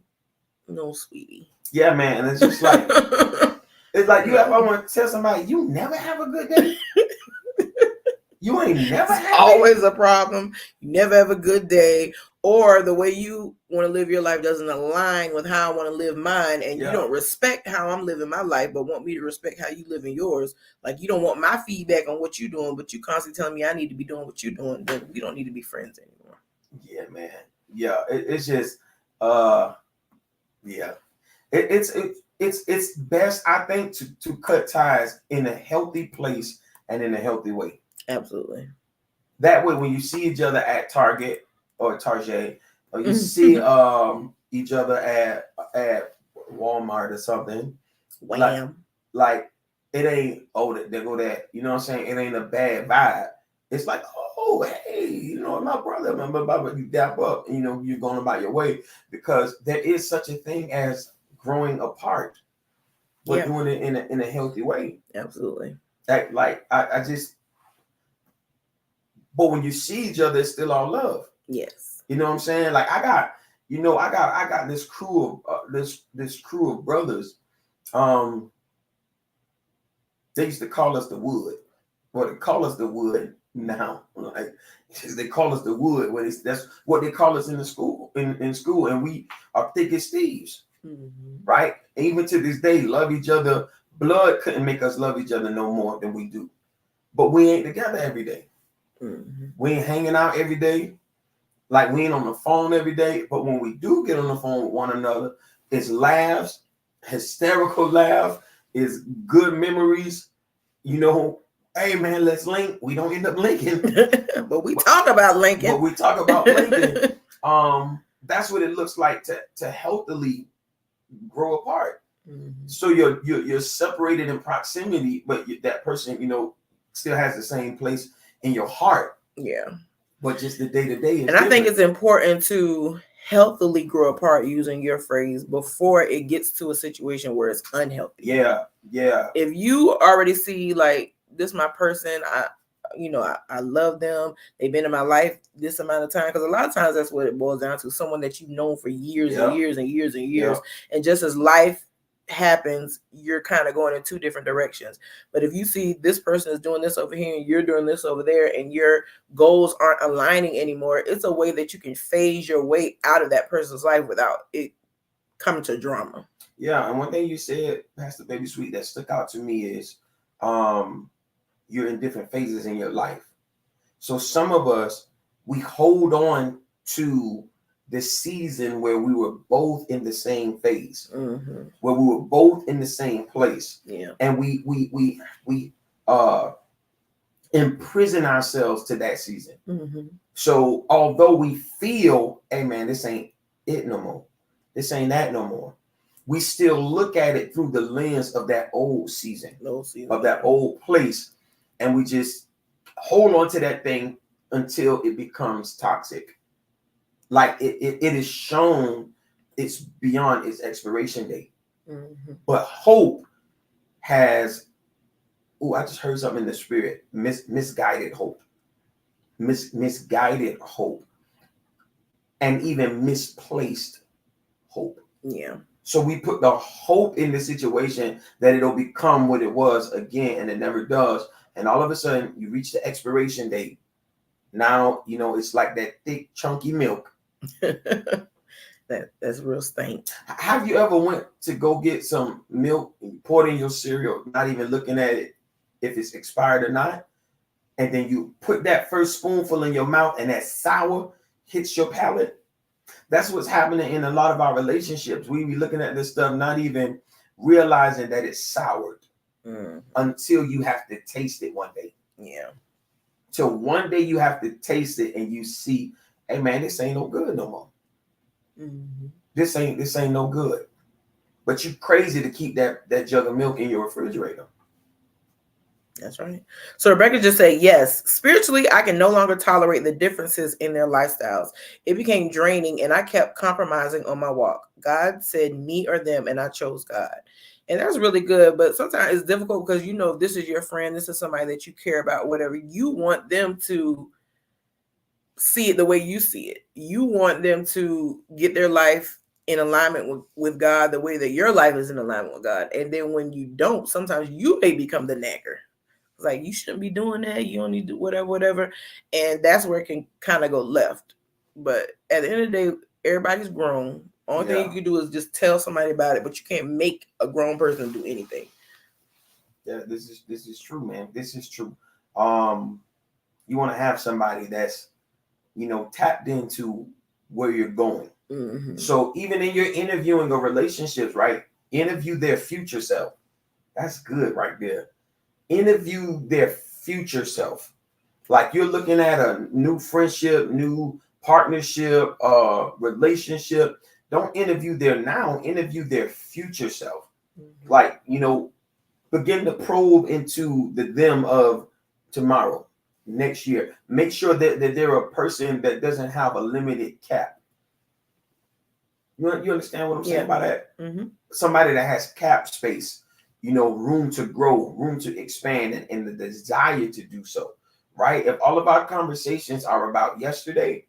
no, sweetie. Yeah, man. And it's just like it's like you ever want to tell somebody you never have a good day. You ain't never had always a problem. You never have a good day, or the way you want to live your life doesn't align with how I want to live mine, and you don't respect how I'm living my life, but want me to respect how you live in yours. Like you don't want my feedback on what you're doing, but you constantly telling me I need to be doing what you're doing. Then we don't need to be friends anymore. Yeah, man. Yeah, it's just, yeah, it's best, I think, to cut ties in a healthy place and in a healthy way. Absolutely. That way, when you see each other at Target or Target, or you see each other at Walmart or something, wham, like it ain't they go that, you know what I'm saying? It ain't a bad vibe. It's like, oh, hey, you know, my brother, but you dap up, you know, you're going about your way, because there is such a thing as growing apart, but doing it in a healthy way. Absolutely. Like I just. But when you see each other, it's still all love. Yes. You know what I'm saying? Like I got this crew of this crew of brothers. They used to call us the Wood. Well, they call us the Wood now. Like they call us the Wood. That's what they call us in the school, in school, and we are thick as thieves. Mm-hmm. Right? And even to this day, love each other. Blood couldn't make us love each other no more than we do. But we ain't together every day. Mm-hmm. We ain't hanging out every day. Like we ain't on the phone every day. But when we do get on the phone with one another, it's laughs, hysterical laugh, it's good memories. You know, hey man, let's link. We don't end up linking. But we talk about linking. But we talk about linking. That's what it looks like to healthily grow apart. Mm-hmm. So you're separated in proximity, but that person, you know, still has the same place in your heart. Yeah. But just the day-to-day is and different. I think it's important to healthily grow apart, using your phrase, before it gets to a situation where it's unhealthy. Yeah. If you already see like this my person, I love them, they've been in my life this amount of time, because a lot of times that's what it boils down to, someone that you've known for years and years and years and years. And just as life happens, you're kind of going in two different directions. But if you see this person is doing this over here and you're doing this over there, and your goals aren't aligning anymore, it's a way that you can phase your way out of that person's life without it coming to drama. Yeah. And one thing you said, Pastor Baby Sweet, that stuck out to me is you're in different phases in your life. So some of us, we hold on to the season where we were both in the same phase, mm-hmm. where we were both in the same place. Yeah. And we imprison ourselves to that season. Mm-hmm. So although we feel, hey man, this ain't it no more, this ain't that no more, we still look at it through the lens of that old season. Of that old place. And we just hold on to that thing until it becomes toxic. Like it is shown it's beyond its expiration date. Mm-hmm. But hope has, I just heard something in the spirit, misguided hope. Misguided hope. And even misplaced hope. Yeah. So we put the hope in the situation that it'll become what it was again, and it never does. And all of a sudden you reach the expiration date. Now, you know, it's like that thick, chunky milk. That's real stank. Have you ever went to go get some milk and poured in your cereal, not even looking at it if it's expired or not? And then you put that first spoonful in your mouth and that sour hits your palate? That's what's happening in a lot of our relationships. We be looking at this stuff, not even realizing that it's soured. until you have to taste it one day. Yeah. Till one day you have to taste it and you see, hey man, this ain't no good no more. Mm-hmm. This ain't no good. But you crazy to keep that jug of milk in your refrigerator. That's right. So Rebecca just said, yes, spiritually, I can no longer tolerate the differences in their lifestyles. It became draining and I kept compromising on my walk. God said me or them, and I chose God. And that's really good. But sometimes it's difficult because, this is your friend. This is somebody that you care about, whatever. You want them to see it the way you see it. You want them to get their life in alignment with God the way that your life is in alignment with God. And then when you don't, sometimes you may become the nagger. Like, you shouldn't be doing that. You only do whatever. And that's where it can kind of go left. But at the end of the day, everybody's grown. Only thing you can do is just tell somebody about it, but you can't make a grown person do anything. Yeah, this is true, man. This is true. You want to have somebody that's, tapped into where you're going. Mm-hmm. So even in your interviewing of relationships, right? Interview their future self. That's good right there. Interview their future self. Like you're looking at a new friendship, new partnership, relationship. Don't interview their now, interview their future self. Mm-hmm. Like, begin to probe into the them of tomorrow, next year. Make sure that they're a person that doesn't have a limited cap. You understand what I'm saying by that? Mm-hmm. Somebody that has cap space, room to grow, room to expand, and the desire to do so, right? If all of our conversations are about yesterday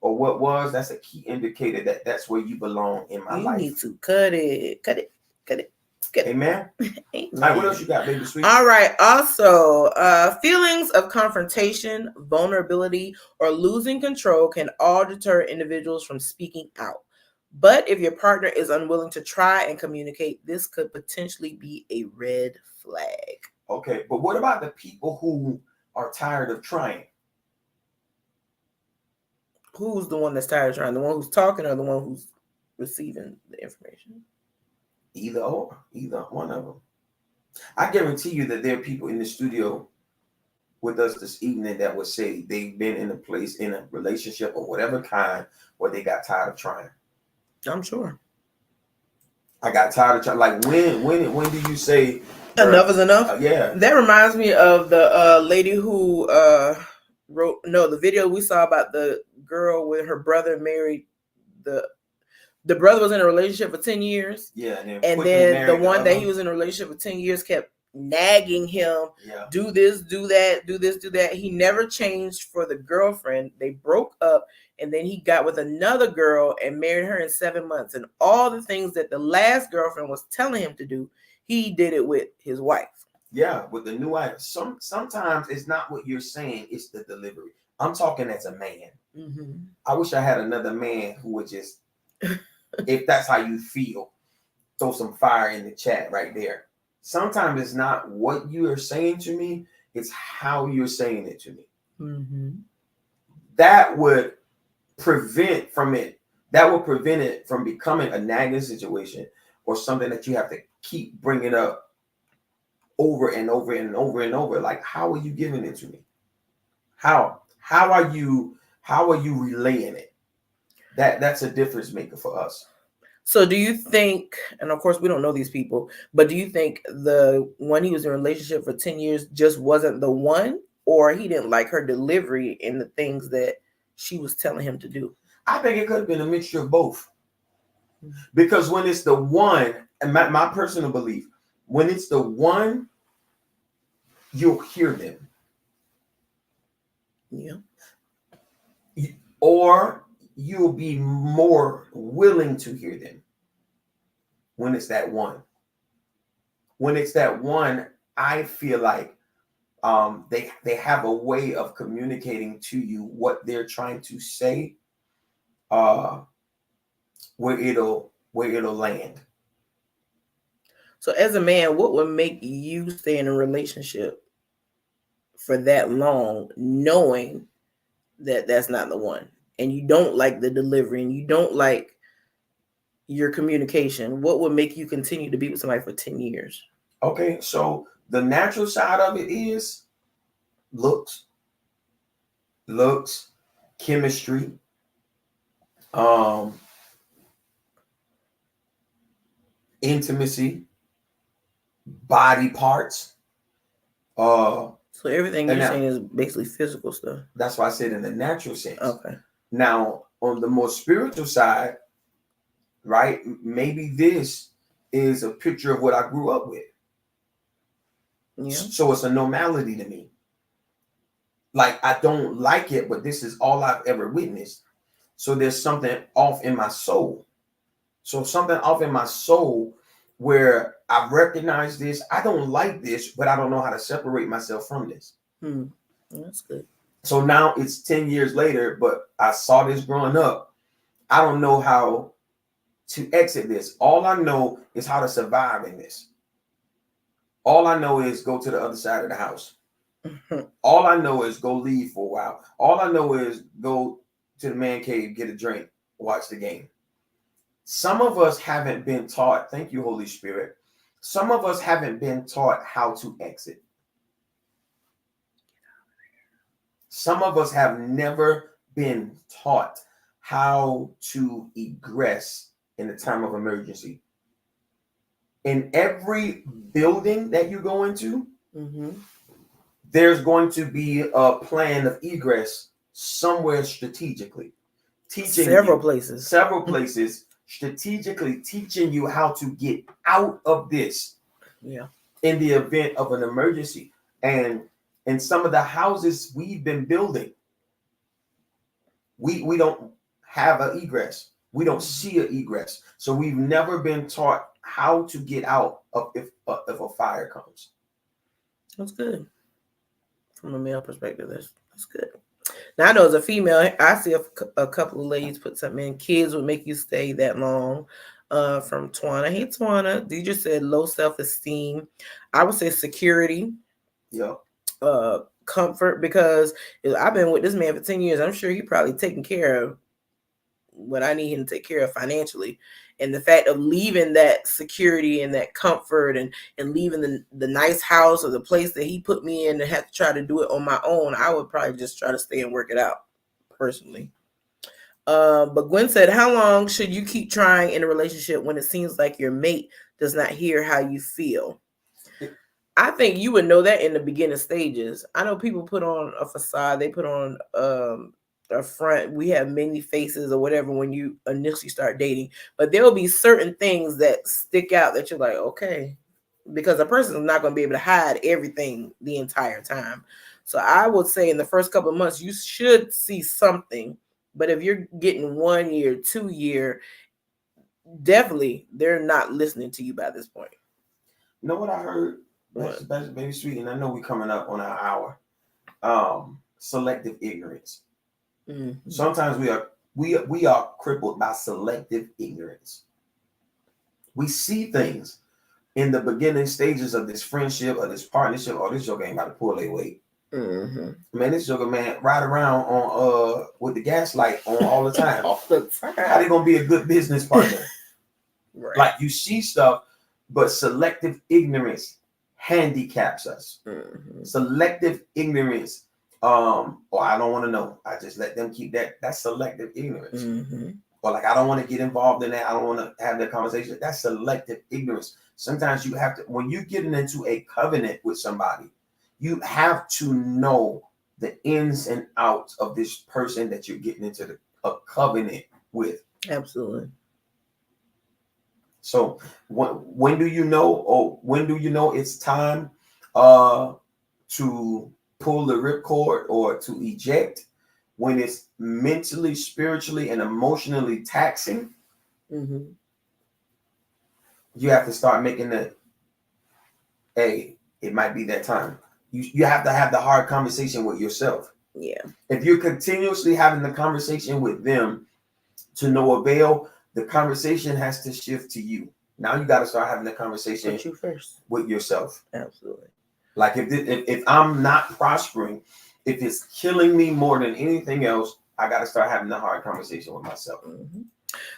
or what was, that's a key indicator that that's where you belong in my life. You need to cut it. Amen. Amen. All right, what else you got, baby sweet? All right. Also, feelings of confrontation, vulnerability, or losing control can all deter individuals from speaking out. But if your partner is unwilling to try and communicate, this could potentially be a red flag. Okay, but what about the people who are tired of trying? Who's the one that's tired of trying? The one who's talking or the one who's receiving the information? Either one of them. I guarantee you that there are people in the studio with us this evening that would say they've been in a relationship or whatever kind where they got tired of trying. I'm sure. I got tired of trying. Like when do you say enough is enough? Yeah. That reminds me of the lady who wrote the video we saw about the girl with her brother married the brother was in a relationship for 10 years. Yeah. And then the one that he was in a relationship for 10 years kept nagging him. Yeah. Do this, do that, do this, do that. He never changed for the girlfriend. They broke up. And then he got with another girl and married her in 7 months. And all the things that the last girlfriend was telling him to do, he did it with his wife. Yeah, with the new wife. Sometimes it's not what you're saying, it's the delivery. I'm talking as a man. Mm-hmm. I wish I had another man who would just, if that's how you feel, throw some fire in the chat right there. Sometimes it's not what you are saying to me, it's how you're saying it to me. Mm-hmm. That would prevent it from becoming a nagging situation or something that you have to keep bringing up over and over and over and over. Like, how are you giving it to me? How are you relaying it? That's a difference maker for us. So do you think, and of course we don't know these people, but do you think the one he was in a relationship for 10 years just wasn't the one, or he didn't like her delivery and the things that she was telling him to do? I think it could have been a mixture of both. Because when it's the one, and my personal belief, when it's the one, you'll hear them. Yeah. Or you'll be more willing to hear them when it's that one. When it's that one, I feel like they have a way of communicating to you what they're trying to say, where it'll land. So as a man, what would make you stay in a relationship for that long, knowing that that's not the one, and you don't like the delivery and you don't like your communication? What would make you continue to be with somebody for 10 years? Okay, so The natural side of it is looks, chemistry, intimacy, body parts. So everything you're saying is basically physical stuff. That's why I said in the natural sense. Okay. Now, on the more spiritual side, right? Maybe this is a picture of what I grew up with. Yeah. So it's a normality to me. Like, I don't like it, but this is all I've ever witnessed. So there's something off in my soul. So something off in my soul where I recognize this. I don't like this, but I don't know how to separate myself from this. That's good. So now it's 10 years later, but I saw this growing up. I don't know how to exit this. All I know is how to survive in this. All I know is go to the other side of the house. All I know is go leave for a while. All I know is go to the man cave, get a drink, watch the game. Some of us haven't been taught, thank you, Holy Spirit. Some of us haven't been taught how to exit. Some of us have never been taught how to egress in a time of emergency. In every building that you go into, there's going to be a plan of egress somewhere strategically. Several places strategically teaching you how to get out of this in the event of an emergency. And in some of the houses we've been building, we don't have an egress. We don't see an egress. So we've never been taught how to get out of if a fire comes. That's good. From a male perspective, that's good. Now I know as a female, I see a couple of ladies put something in. Kids would make you stay that long. From Twana. Hey Twana, you just said low self-esteem. I would say security. Yeah. Comfort, because I've been with this man for 10 years. I'm sure he probably taking care of what I need him to take care of financially. And the fact of leaving that security and that comfort and leaving the nice house or the place that he put me in and have to try to do it on my own, I would probably just try to stay and work it out personally. But Gwen said, how long should you keep trying in a relationship when it seems like your mate does not hear how you feel? I think you would know that in the beginning stages. I know people put on a facade. They put on a front. We have many faces or whatever when you initially start dating. But there will be certain things that stick out that you're like, okay. Because a person is not going to be able to hide everything the entire time. So I would say in the first couple of months, you should see something. But if you're getting 1 year, 2 year, definitely they're not listening to you by this point. You know what I heard? That's Baby Sweet, and I know we're coming up on our hour. Selective ignorance. Mm-hmm. Sometimes we are crippled by selective ignorance. We see things in the beginning stages of this friendship or this partnership. Or this joker ain't about to pull their weight. Mm-hmm. Man, this joker man ride around on with the gaslight on all the time. All the time. How they gonna be a good business partner? Right. Like you see stuff, but selective ignorance handicaps us. Mm-hmm. Selective ignorance. Or I don't want to know. I just let them keep that. That's selective ignorance. Mm-hmm. Or like I don't want to get involved in that. I don't want to have that conversation. That's selective ignorance. Sometimes you have to, when you're getting into a covenant with somebody, you have to know the ins and outs of this person that you're getting into a covenant with. Absolutely. So when do you know, or when do you know it's time to pull the ripcord or to eject? When it's mentally, spiritually, and emotionally taxing. Mm-hmm. You have to start making it might be that time. You have to have the hard conversation with yourself. Yeah. If you're continuously having the conversation with them to no avail, the conversation has to shift to you. Now you got to start having the conversation with you first, with yourself. Absolutely. Like if I'm not prospering, if it's killing me more than anything else, I got to start having the hard conversation with myself. Mm-hmm.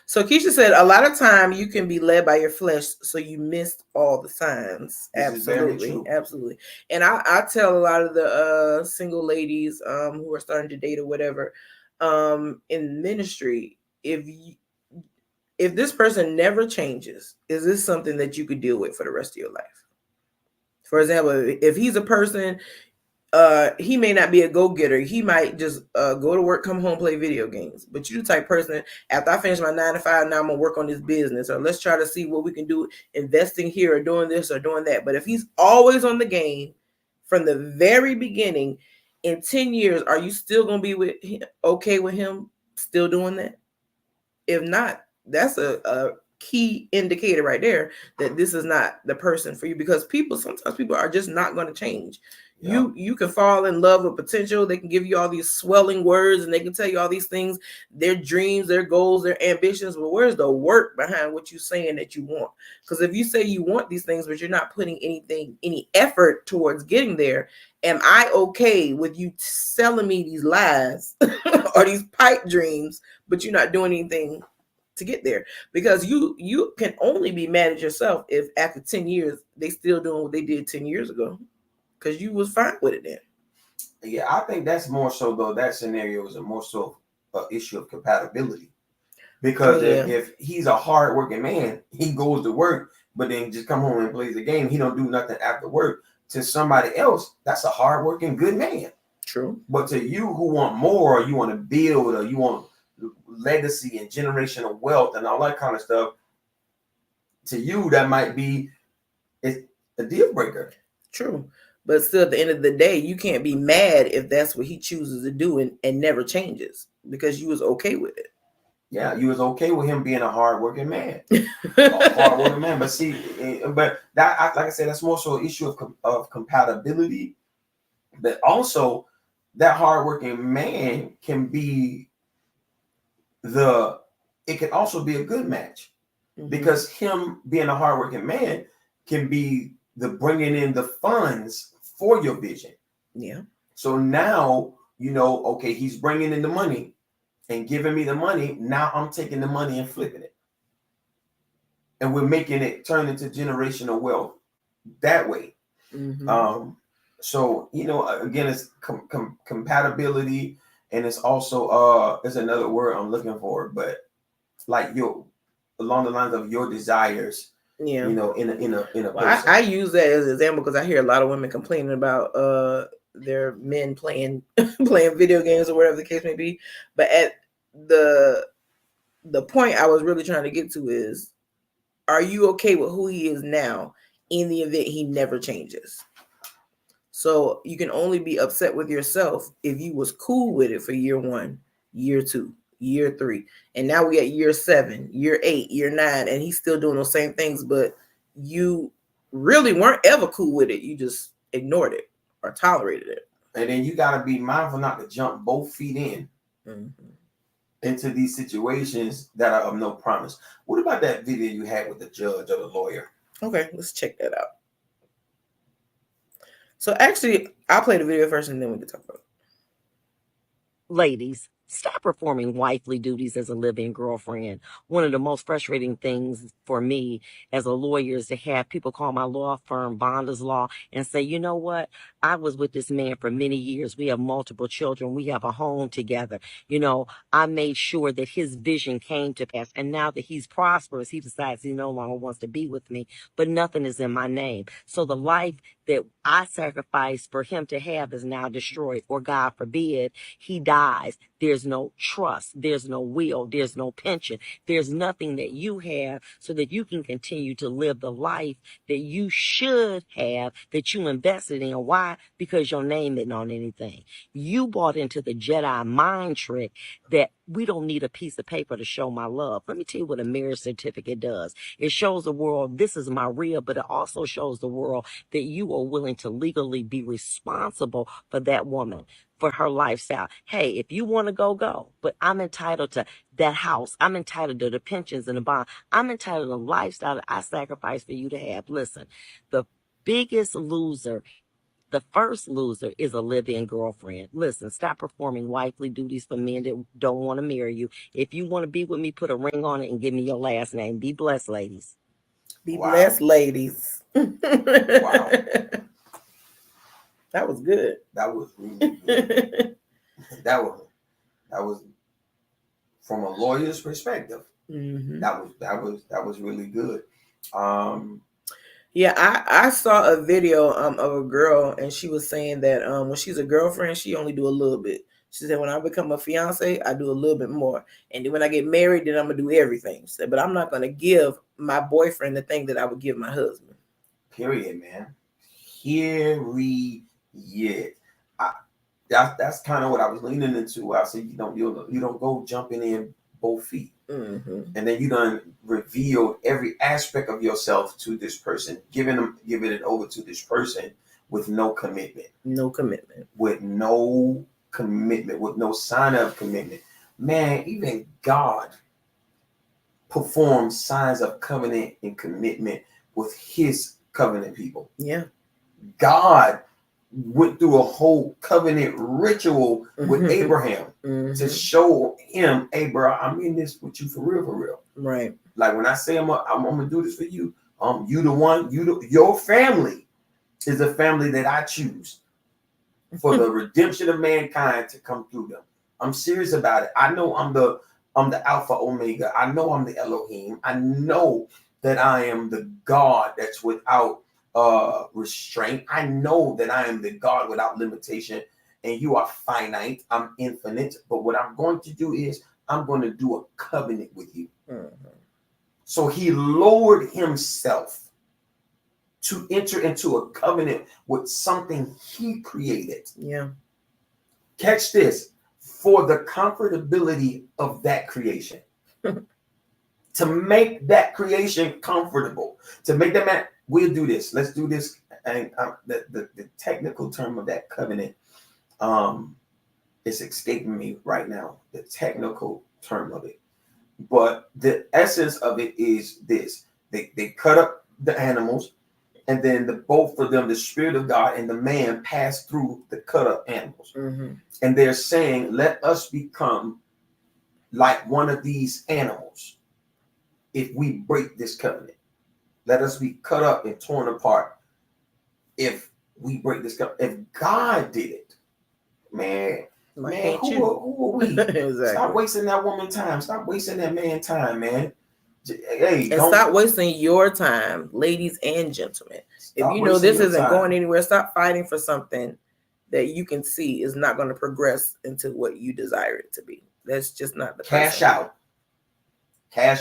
So Keisha said, a lot of time you can be led by your flesh, so you missed all the signs. Absolutely, absolutely. And I tell a lot of the single ladies who are starting to date or whatever in ministry, if this person never changes, is this something that you could deal with for the rest of your life? For example, if he's a person, he may not be a go-getter. He might just go to work, come home, play video games. But you the type person, after I finish my 9 to 5, now I'm gonna work on this business, or let's try to see what we can do investing here or doing this or doing that. But if he's always on the game from the very beginning, in 10 years, are you still gonna be with him, okay with him still doing that? If not, that's a key indicator right there that this is not the person for you, because sometimes people are just not going to change. Yeah. You can fall in love with potential. They can give you all these swelling words and they can tell you all these things, their dreams, their goals, their ambitions. But where's the work behind what you're saying that you want? Because if you say you want these things, but you're not putting any effort towards getting there, am I okay with you selling me these lies or these pipe dreams, but you're not doing anything to get there? Because you can only be mad at yourself if after 10 years they still doing what they did 10 years ago, because you was fine with it then. Yeah, I think that's more so, though, that scenario is a more so an issue of compatibility. Because if he's a hard-working man, he goes to work, but then just come home and plays the game, he don't do nothing after work. To somebody else, that's a hard-working, good man. True. But to you who want more, or you want to build, or you want legacy and generational wealth and all that kind of stuff, to you, that might be a deal breaker. True. But still, at the end of the day, you can't be mad if that's what he chooses to do and never changes, because you was okay with it. Yeah, you was okay with him being a hardworking man. But see, but that, like I said, that's more so an issue of compatibility. But also, that hardworking man can be it can also be a good match, because him being a hardworking man can be the bringing in the funds for your vision. Yeah. So now, okay, he's bringing in the money and giving me the money. Now I'm taking the money and flipping it, and we're making it turn into generational wealth that way. So again, it's compatibility, and it's also there's another word I'm looking for, but like along the lines of your desires. Yeah. In a person. I use that as an example because I hear a lot of women complaining about their men playing video games or whatever the case may be. But at the point I was really trying to get to is, are you okay with who he is now in the event he never changes? So you can only be upset with yourself if you was cool with it for year 1, year 2, year 3, and now we at year 7, year 8, year 9, and he's still doing those same things, but you really weren't ever cool with it. You just ignored it or tolerated it. And then you got to be mindful not to jump both feet into these situations that are of no promise. What about that video you had with the judge or the lawyer? Okay, let's check that out. So actually, I'll play the video first and then we can talk about it. Ladies, stop performing wifely duties as a live-in girlfriend. One of the most frustrating things for me as a lawyer is to have people call my law firm Bonda's Law and say, you know what? I was with this man for many years. We have multiple children. We have a home together. I made sure that his vision came to pass. And now that he's prosperous, he decides he no longer wants to be with me, but nothing is in my name. So the life that I sacrificed for him to have is now destroyed, or God forbid, he dies. There's no trust. There's no will. There's no pension. There's nothing that you have so that you can continue to live the life that you should have, that you invested in. Why? Because your name isn't on anything. You bought into the Jedi mind trick that we don't need a piece of paper to show my love. Let me tell you what a marriage certificate does. It shows the world this is my real, but it also shows the world that you are willing to legally be responsible for that woman, for her lifestyle. Hey, if you want to go. But I'm entitled to that house. I'm entitled to the pensions and the bond. I'm entitled to the lifestyle that I sacrificed for you to have. Listen, the biggest loser The first loser is a live-in girlfriend. Listen, stop performing wifely duties for men that don't want to marry you. If you want to be with me, put a ring on it and give me your last name. Be blessed, ladies. Be blessed, ladies. Wow. That was good. That was really good. that was from a lawyer's perspective. Mm-hmm. That was really good. Yeah, I saw a video of a girl, and she was saying that when she's a girlfriend, she only do a little bit. She said, when I become a fiance, I do a little bit more. And then when I get married, then I'm going to do everything. She said, but I'm not going to give my boyfriend the thing that I would give my husband. Period, man. Period. That's kind of what I was leaning into. I said, you don't go jumping in both feet. Mm-hmm. And then you done revealed every aspect of yourself to this person, giving it over to this person with no commitment. With no sign of commitment. Man, even God performs signs of covenant and commitment with his covenant people. Yeah. God went through a whole covenant ritual with Abraham to show him, hey, bro, I'm in this with you for real. Right. Like when I say I'm gonna do this for you, you the one, your family is a family that I choose for the redemption of mankind to come through them. I'm serious about it. I know I'm the Alpha Omega. I know I'm the Elohim. I know that I am the God that's without restraint. I know that I am the God without limitation, and you are finite. I'm infinite. But what I'm going to do is I'm going to do a covenant with you. So he lowered himself to enter into a covenant with something he created. Yeah. Catch this. For the comfortability of that creation. To make that creation comfortable. To make that man, we'll do this. Let's do this. And the technical term of that covenant is escaping me right now. The technical term of it. But the essence of it is this. They cut up the animals, and then both of them, the Spirit of God and the man, pass through the cut up animals. And they're saying, let us become like one of these animals if we break this covenant. Let us be cut up and torn apart if we break this covenant. If God did it, man, who are we? Exactly. Stop wasting that woman's time. Stop wasting that man's time, man. Hey, and stop wasting your time, ladies and gentlemen. If you know this isn't going anywhere, stop fighting for something that you can see is not going to progress into what you desire it to be. That's just not the cash out. I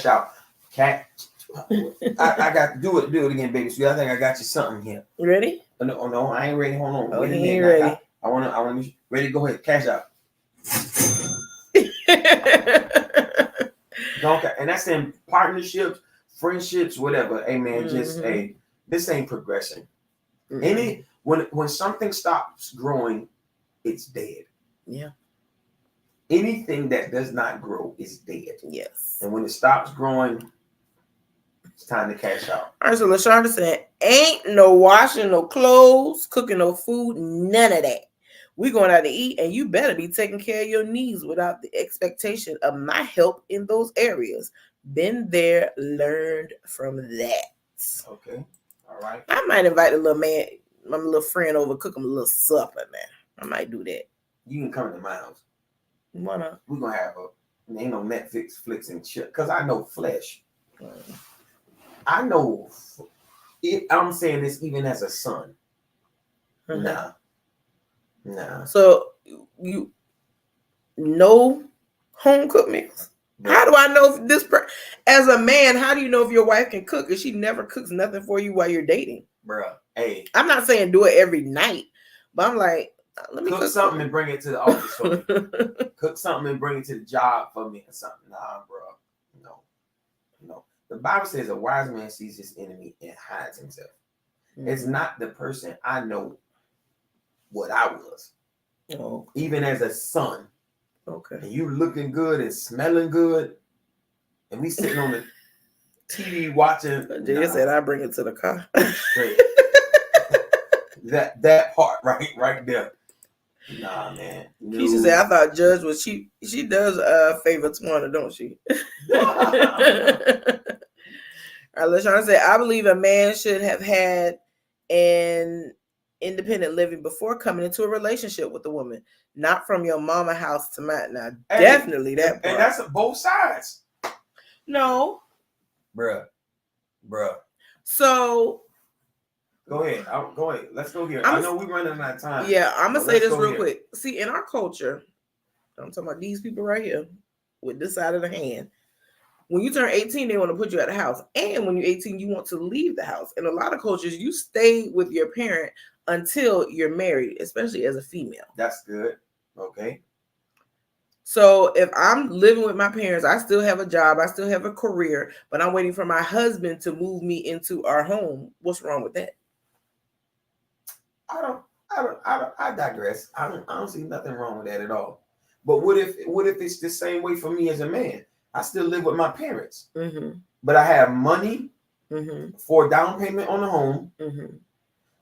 got to do it again, baby. So I think I got you something here. You ready? No, I ain't ready. Hold on. Oh, he ain't ready. I want to ready. Go ahead. Cash out. Okay, and that's in partnerships, friendships, whatever. Hey man, just this ain't progressing. When something stops growing, it's dead. Yeah. Anything that does not grow is dead. Yes. And when it stops growing, it's time to cash out. All right, so LaShonda said, ain't no washing no clothes, cooking no food, none of that. We going out to eat, and you better be taking care of your needs without the expectation of my help in those areas. Been there, learned from that. Okay. All right. I might invite a little man, my little friend over, cook him a little supper, man. I might do that. You can come to my house. Why not? We're going to have ain't no Netflix, flicks, and shit. Because I know flesh. I know. I'm saying this even as a son. Nah. So you no home cooked meals? How do I know if this as a man, how do you know if your wife can cook if she never cooks nothing for you while you're dating? Bruh, hey. I'm not saying do it every night, but I'm like, let me cook something and bring it to the office for me. Cook something and bring it to the job for me or something. Nah, bro. No. The Bible says a wise man sees his enemy and hides himself. It's not the person I know what I was. Oh. Even as a son. Okay. And you looking good and smelling good. And we sitting on the TV watching. Jay said I bring it to the car. Straight. That part right there. Nah, man. No. Keisha said, I thought Judge was she does favor Tawana, don't she? All right, LaShawn said, I believe a man should have had an independent living before coming into a relationship with a woman, not from your mama house to mine. Now, definitely that part. And that's both sides. No. Bruh. So go ahead. Go ahead. Let's go here. I know we're running out of time. Yeah, I'm gonna say this real quick. See, in our culture, I'm talking about these people right here with this side of the hand. When you turn 18, they want to put you at the house. And when you're 18, you want to leave the house. In a lot of cultures, you stay with your parent until you're married, especially as a female. That's good. Okay. So if I'm living with my parents, I still have a job, I still have a career, but I'm waiting for my husband to move me into our home. What's wrong with that? I digress. I don't see nothing wrong with that at all. But what if it's the same way for me as a man? I still live with my parents, but I have money for a down payment on the home.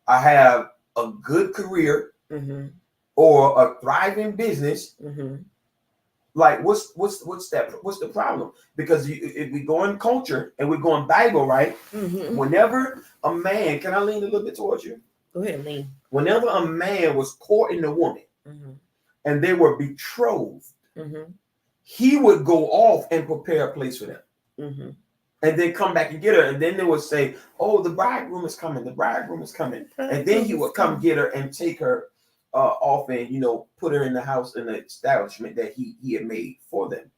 I have a good career or a thriving business. Like, what's the problem? Because if we go in culture and we're going Bible, right? Whenever a man, can I lean a little bit towards you? Go ahead, lean. Whenever a man was courting a woman and they were betrothed, he would go off and prepare a place for them. And then come back and get her. And then they would say, oh, the bridegroom is coming. The bridegroom is coming. And then he would come get her and take her off and, put her in the house in the establishment that he had made for them.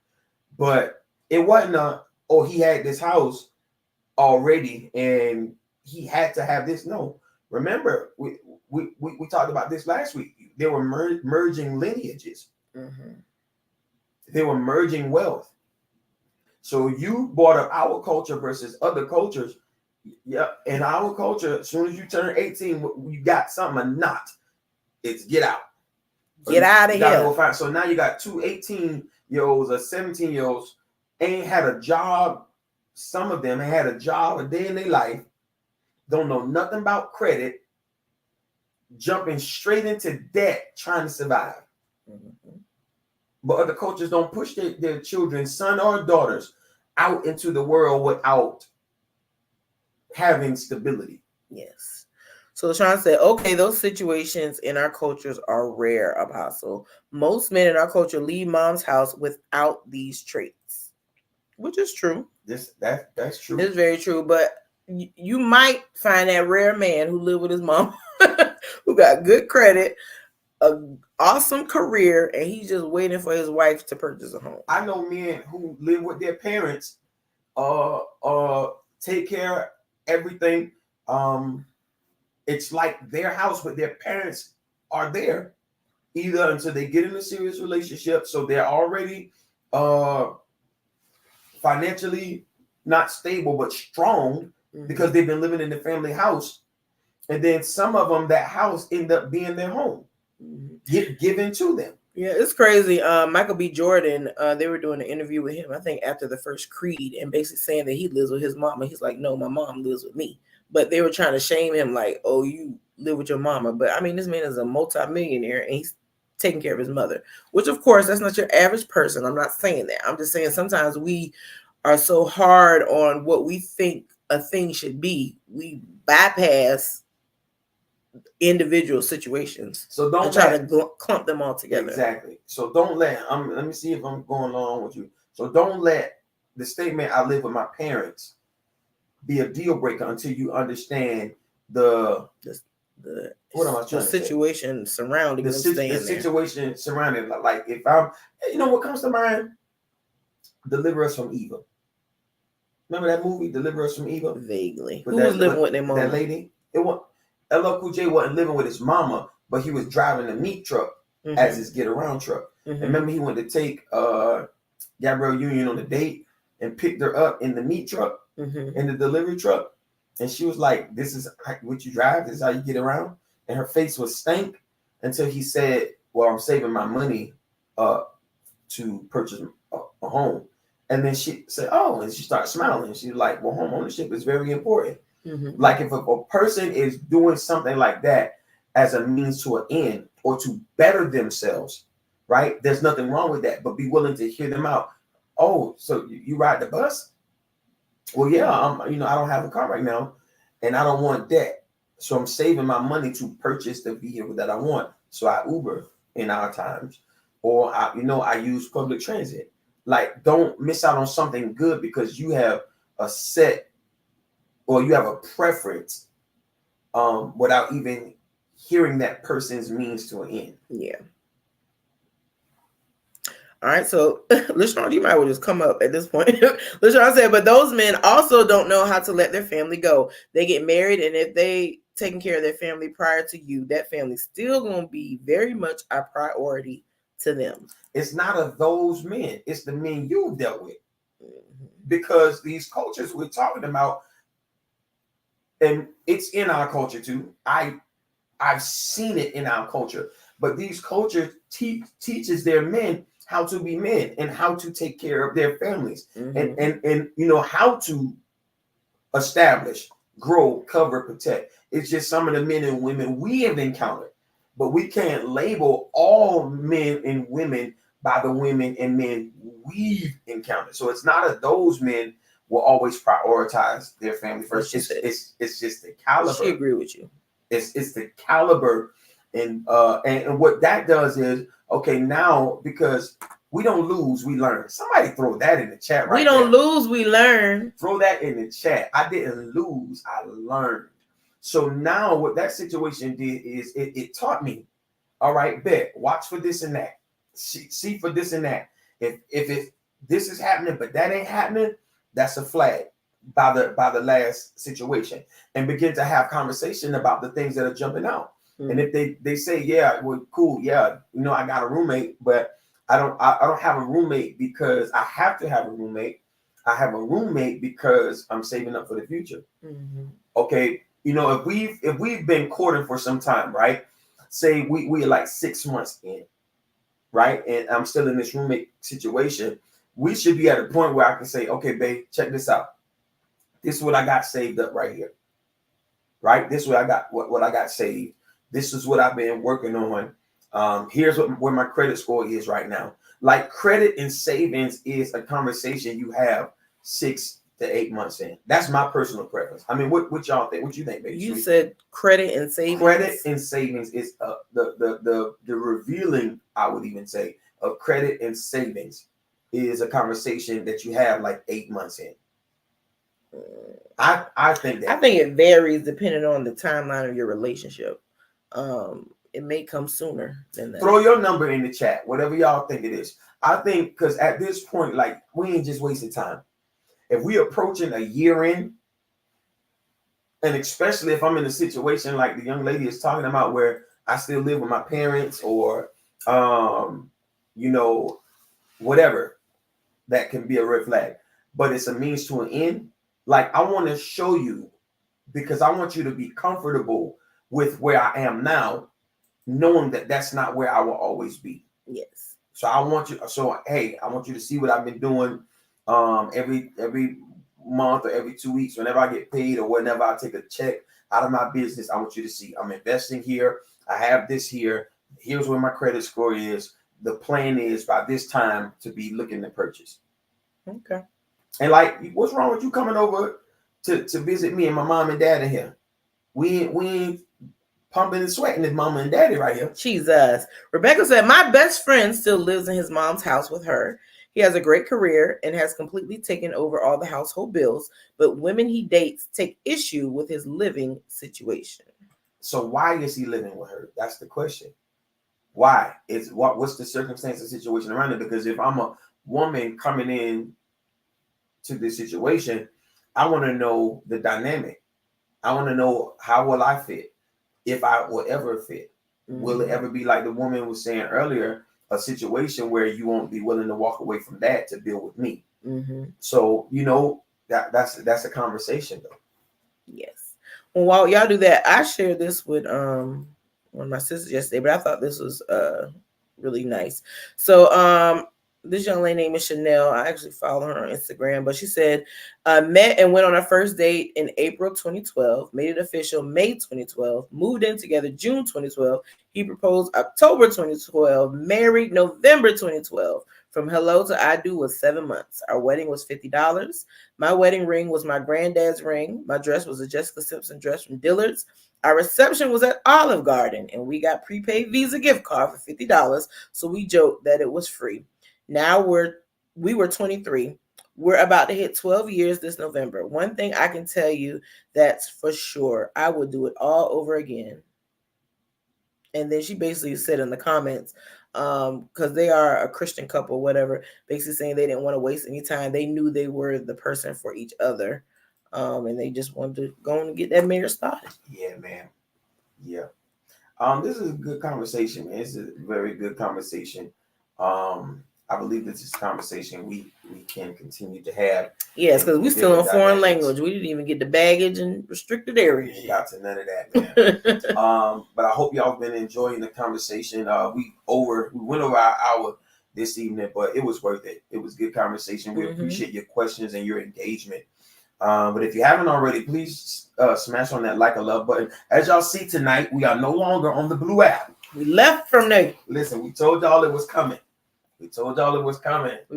But it wasn't he had this house already and he had to have this. No. Remember, we talked about this last week. They were merging lineages. They were merging wealth. So you brought up our culture versus other cultures. Yeah, in our culture, as soon as you turn 18, you got something or not. It's get out. Get out of here. So now you got two 18-year-olds or 17-year-olds ain't had a job. Some of them ain't had a job a day in their life. Don't know nothing about credit. Jumping straight into debt trying to survive. But other cultures don't push their children, son or daughters, out into the world without having stability. Yes. So Sean said, okay, those situations in our cultures are rare, Apostle. Most men in our culture leave mom's house without these traits, which is true. That's true. It's very true. But you might find that rare man who lived with his mom, who got good credit, an awesome career, and he's just waiting for his wife to purchase a home. I know men who live with their parents, take care of everything. It's like their house, but their parents are there either until they get in a serious relationship. So they're already financially not stable, but strong because they've been living in the family house. And then some of them, that house end up being their home, given to them. Yeah, it's crazy. Michael B. Jordan, they were doing an interview with him, I think after the first Creed, and basically saying that he lives with his mama. He's like, no, my mom lives with me. But they were trying to shame him like, oh, you live with your mama. But I mean, this man is a multi-millionaire and he's taking care of his mother, which of course, that's not your average person. I'm not saying that. I'm just saying sometimes we are so hard on what we think a thing should be. We bypass individual situations. So don't try to clump them all together. Exactly. So don't let, let me see if I'm going along with you. So don't let the statement, I live with my parents, be a deal breaker until you understand the situation surrounding the situation surrounding. Like if I'm, what comes to mind? Deliver Us from Evil. Remember that movie, Deliver Us from Evil? Vaguely. Who was living with their mom? That lady. It was LL Cool J wasn't living with his mama, but he was driving a meat truck as his get around truck. And remember, he went to take Gabrielle Union on a date and picked her up in the meat truck. In the delivery truck, and she was like, this is what you drive, this is how you get around, and her face was stank until he said, well, I'm saving my money to purchase a home. And then she said, oh, and she started smiling. She's like, well, home ownership is very important. Like if a person is doing something like that as a means to an end or to better themselves, right? There's nothing wrong with that, but be willing to hear them out. Oh, so you ride the bus? Well, yeah, I don't have a car right now, and I don't want that. So I'm saving my money to purchase the vehicle that I want. So I Uber in our times, or I use public transit. Like, don't miss out on something good because you have a set or you have a preference without even hearing that person's means to an end. Yeah. All right, so LaShawn, you might well just come up at this point. LaShawn said, but those men also don't know how to let their family go. They get married, and if they taking care of their family prior to you, that family's still going to be very much a priority to them. It's not of those men. It's the men you've dealt with. Mm-hmm. Because these cultures we're talking about, and it's in our culture too. I've seen it in our culture. But these cultures teaches their men how to be men and how to take care of their families, mm-hmm. and how to establish, grow, cover, protect. It's just some of the men and women we have encountered, but we can't label all men and women by the women and men we've encountered. So it's not that those men will always prioritize their family first. It's just the caliber. She agree with you. It's the caliber, and what that does is, okay, now because we don't lose, we learn. Somebody throw that in the chat right now. We don't lose, we learn. Throw that in the chat. I didn't lose, I learned. So now what that situation did is it taught me, all right, bet, watch for this and that. See for this and that. If this is happening, but that ain't happening, that's a flag by the last situation. And begin to have conversation about the things that are jumping out. And if they say, yeah, well, cool, yeah, I got a roommate, but I don't have a roommate because I have to have a roommate. I have a roommate because I'm saving up for the future. Mm-hmm. Okay, if we've been courting for some time, right? Say we are like 6 months in, right? And I'm still in this roommate situation. We should be at a point where I can say, okay, babe, check this out. This is what I got saved up right here, right? This is what I got, what I got saved. This is what I've been working on. Here's where my credit score is right now. Like, credit and savings is a conversation you have 6 to 8 months in. That's my personal preference. I mean, what y'all think? What you think, baby? You said credit and savings. Credit and savings is the revealing, I would even say, of credit and savings is a conversation that you have like 8 months in. I think it varies depending on the timeline of your relationship. It may come sooner than that. Throw your number in the chat, whatever y'all think it is. I think because at this point, like, we ain't just wasting time. If we approaching a year in, and especially if I'm in a situation like the young lady is talking about where I still live with my parents or whatever, that can be a red flag. But it's a means to an end. Like, I want to show you, because I want you to be comfortable with where I am now, knowing that that's not where I will always be. Yes. So I want you to see what I've been doing every month or every 2 weeks, whenever I get paid or whenever I take a check out of my business. I want you to see I'm investing here. I have this here. Here's where my credit score is. The plan is by this time to be looking to purchase. Okay. And like, what's wrong with you coming over to visit me and my mom and dad in here? We ain't pumping and sweating his mama and daddy right here. Jesus. Rebecca said, my best friend still lives in his mom's house with her. He has a great career and has completely taken over all the household bills, but women he dates take issue with his living situation. So why is he living with her? That's the question. Why? What's the circumstance and situation around it? Because if I'm a woman coming in to this situation, I want to know the dynamic. I want to know, how will I fit? If I will ever fit. Mm-hmm. Will it ever be like the woman was saying earlier, a situation where you won't be willing to walk away from that to build with me? Mm-hmm. So, that's a conversation though. Yes. Well, while y'all do that, I shared this with one of my sisters yesterday, but I thought this was really nice. So this young lady named Chanel. I actually follow her on Instagram, but she said, met and went on our first date in April 2012, made it official May 2012, moved in together June 2012. He proposed October 2012, married November 2012. From hello to I do was 7 months. Our wedding was $50. My wedding ring was my granddad's ring. My dress was a Jessica Simpson dress from Dillard's. Our reception was at Olive Garden, and we got prepaid Visa gift card for $50, so we joked that it was free. Now we were 23. We're about to hit 12 years this November. One thing I can tell you that's for sure, I would do it all over again. And then she basically said in the comments, because they are a Christian couple, whatever, basically saying they didn't want to waste any time. They knew they were the person for each other. And they just wanted to go and get that marriage started. Yeah, man. Yeah. This is a good conversation, man. It's a very good conversation. I believe this is a conversation we can continue to have. Yes, because we're still in foreign language. We didn't even get the baggage and restricted areas. We got to none of that, man. But I hope y'all been enjoying the conversation. We went over our hour this evening, but it was worth it. It was good conversation. We appreciate your questions and your engagement. But if you haven't already, please smash on that like or love button. As y'all see tonight, we are no longer on the Blue app. We left from there. Listen, we told y'all it was coming. We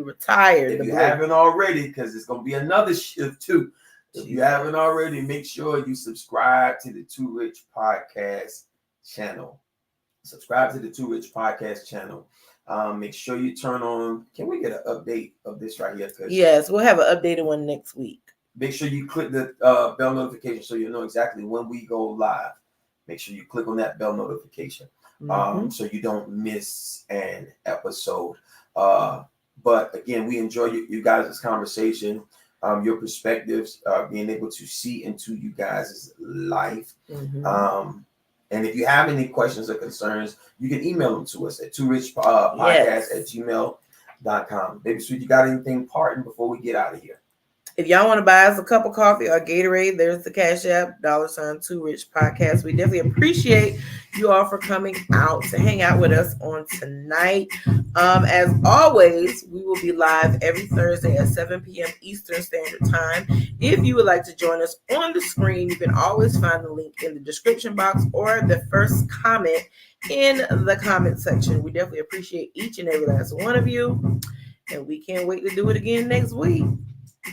were tired. If you haven't already, because it's going to be another shift too. If you haven't already, make sure you subscribe to the Too Rich Podcast channel. Make sure you turn on. Can we get an update of this right here? Yes, we'll have an updated one next week. Make sure you click the bell notification so you know exactly when we go live. Make sure you click on that bell notification so you don't miss an episode. But again, we enjoy you guys' conversation, your perspectives, being able to see into you guys' life. And if you have any questions or concerns, you can email them to us at toorichpodcast@gmail.com. Baby Sweet, you got anything parting before we get out of here? If y'all want to buy us a cup of coffee or Gatorade, there's the Cash App, $ Too Rich Podcast. We definitely appreciate you all for coming out to hang out with us on tonight. As always, we will be live every Thursday at 7 p.m. Eastern Standard Time. If you would like to join us on the screen, you can always find the link in the description box or the first comment in the comment section. We definitely appreciate each and every last one of you, and we can't wait to do it again next week.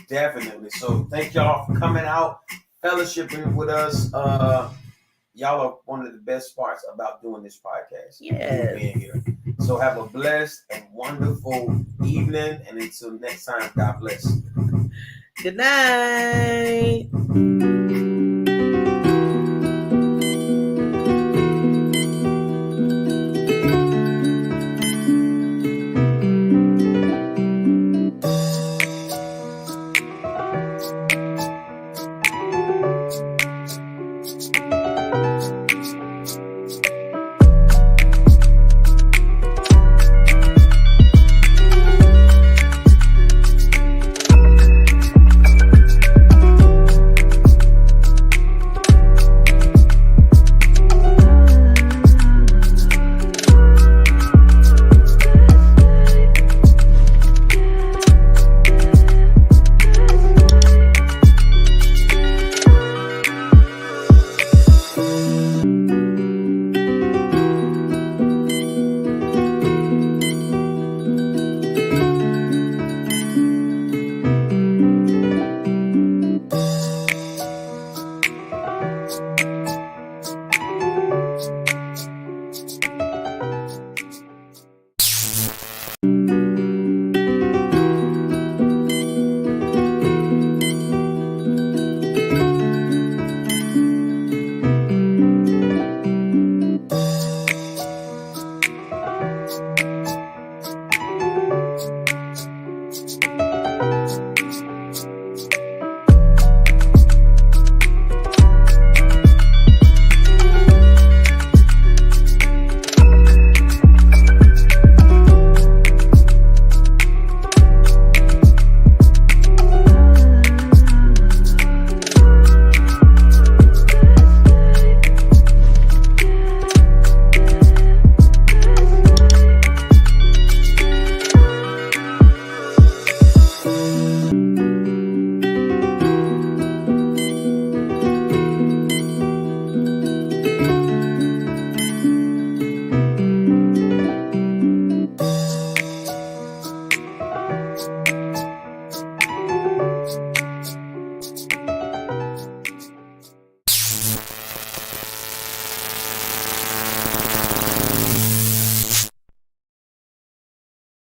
Definitely. So thank y'all for coming out, fellowshipping with us. Y'all are one of the best parts about doing this podcast. Yeah. Being here. So have a blessed and wonderful evening. And until next time, God bless. Good night.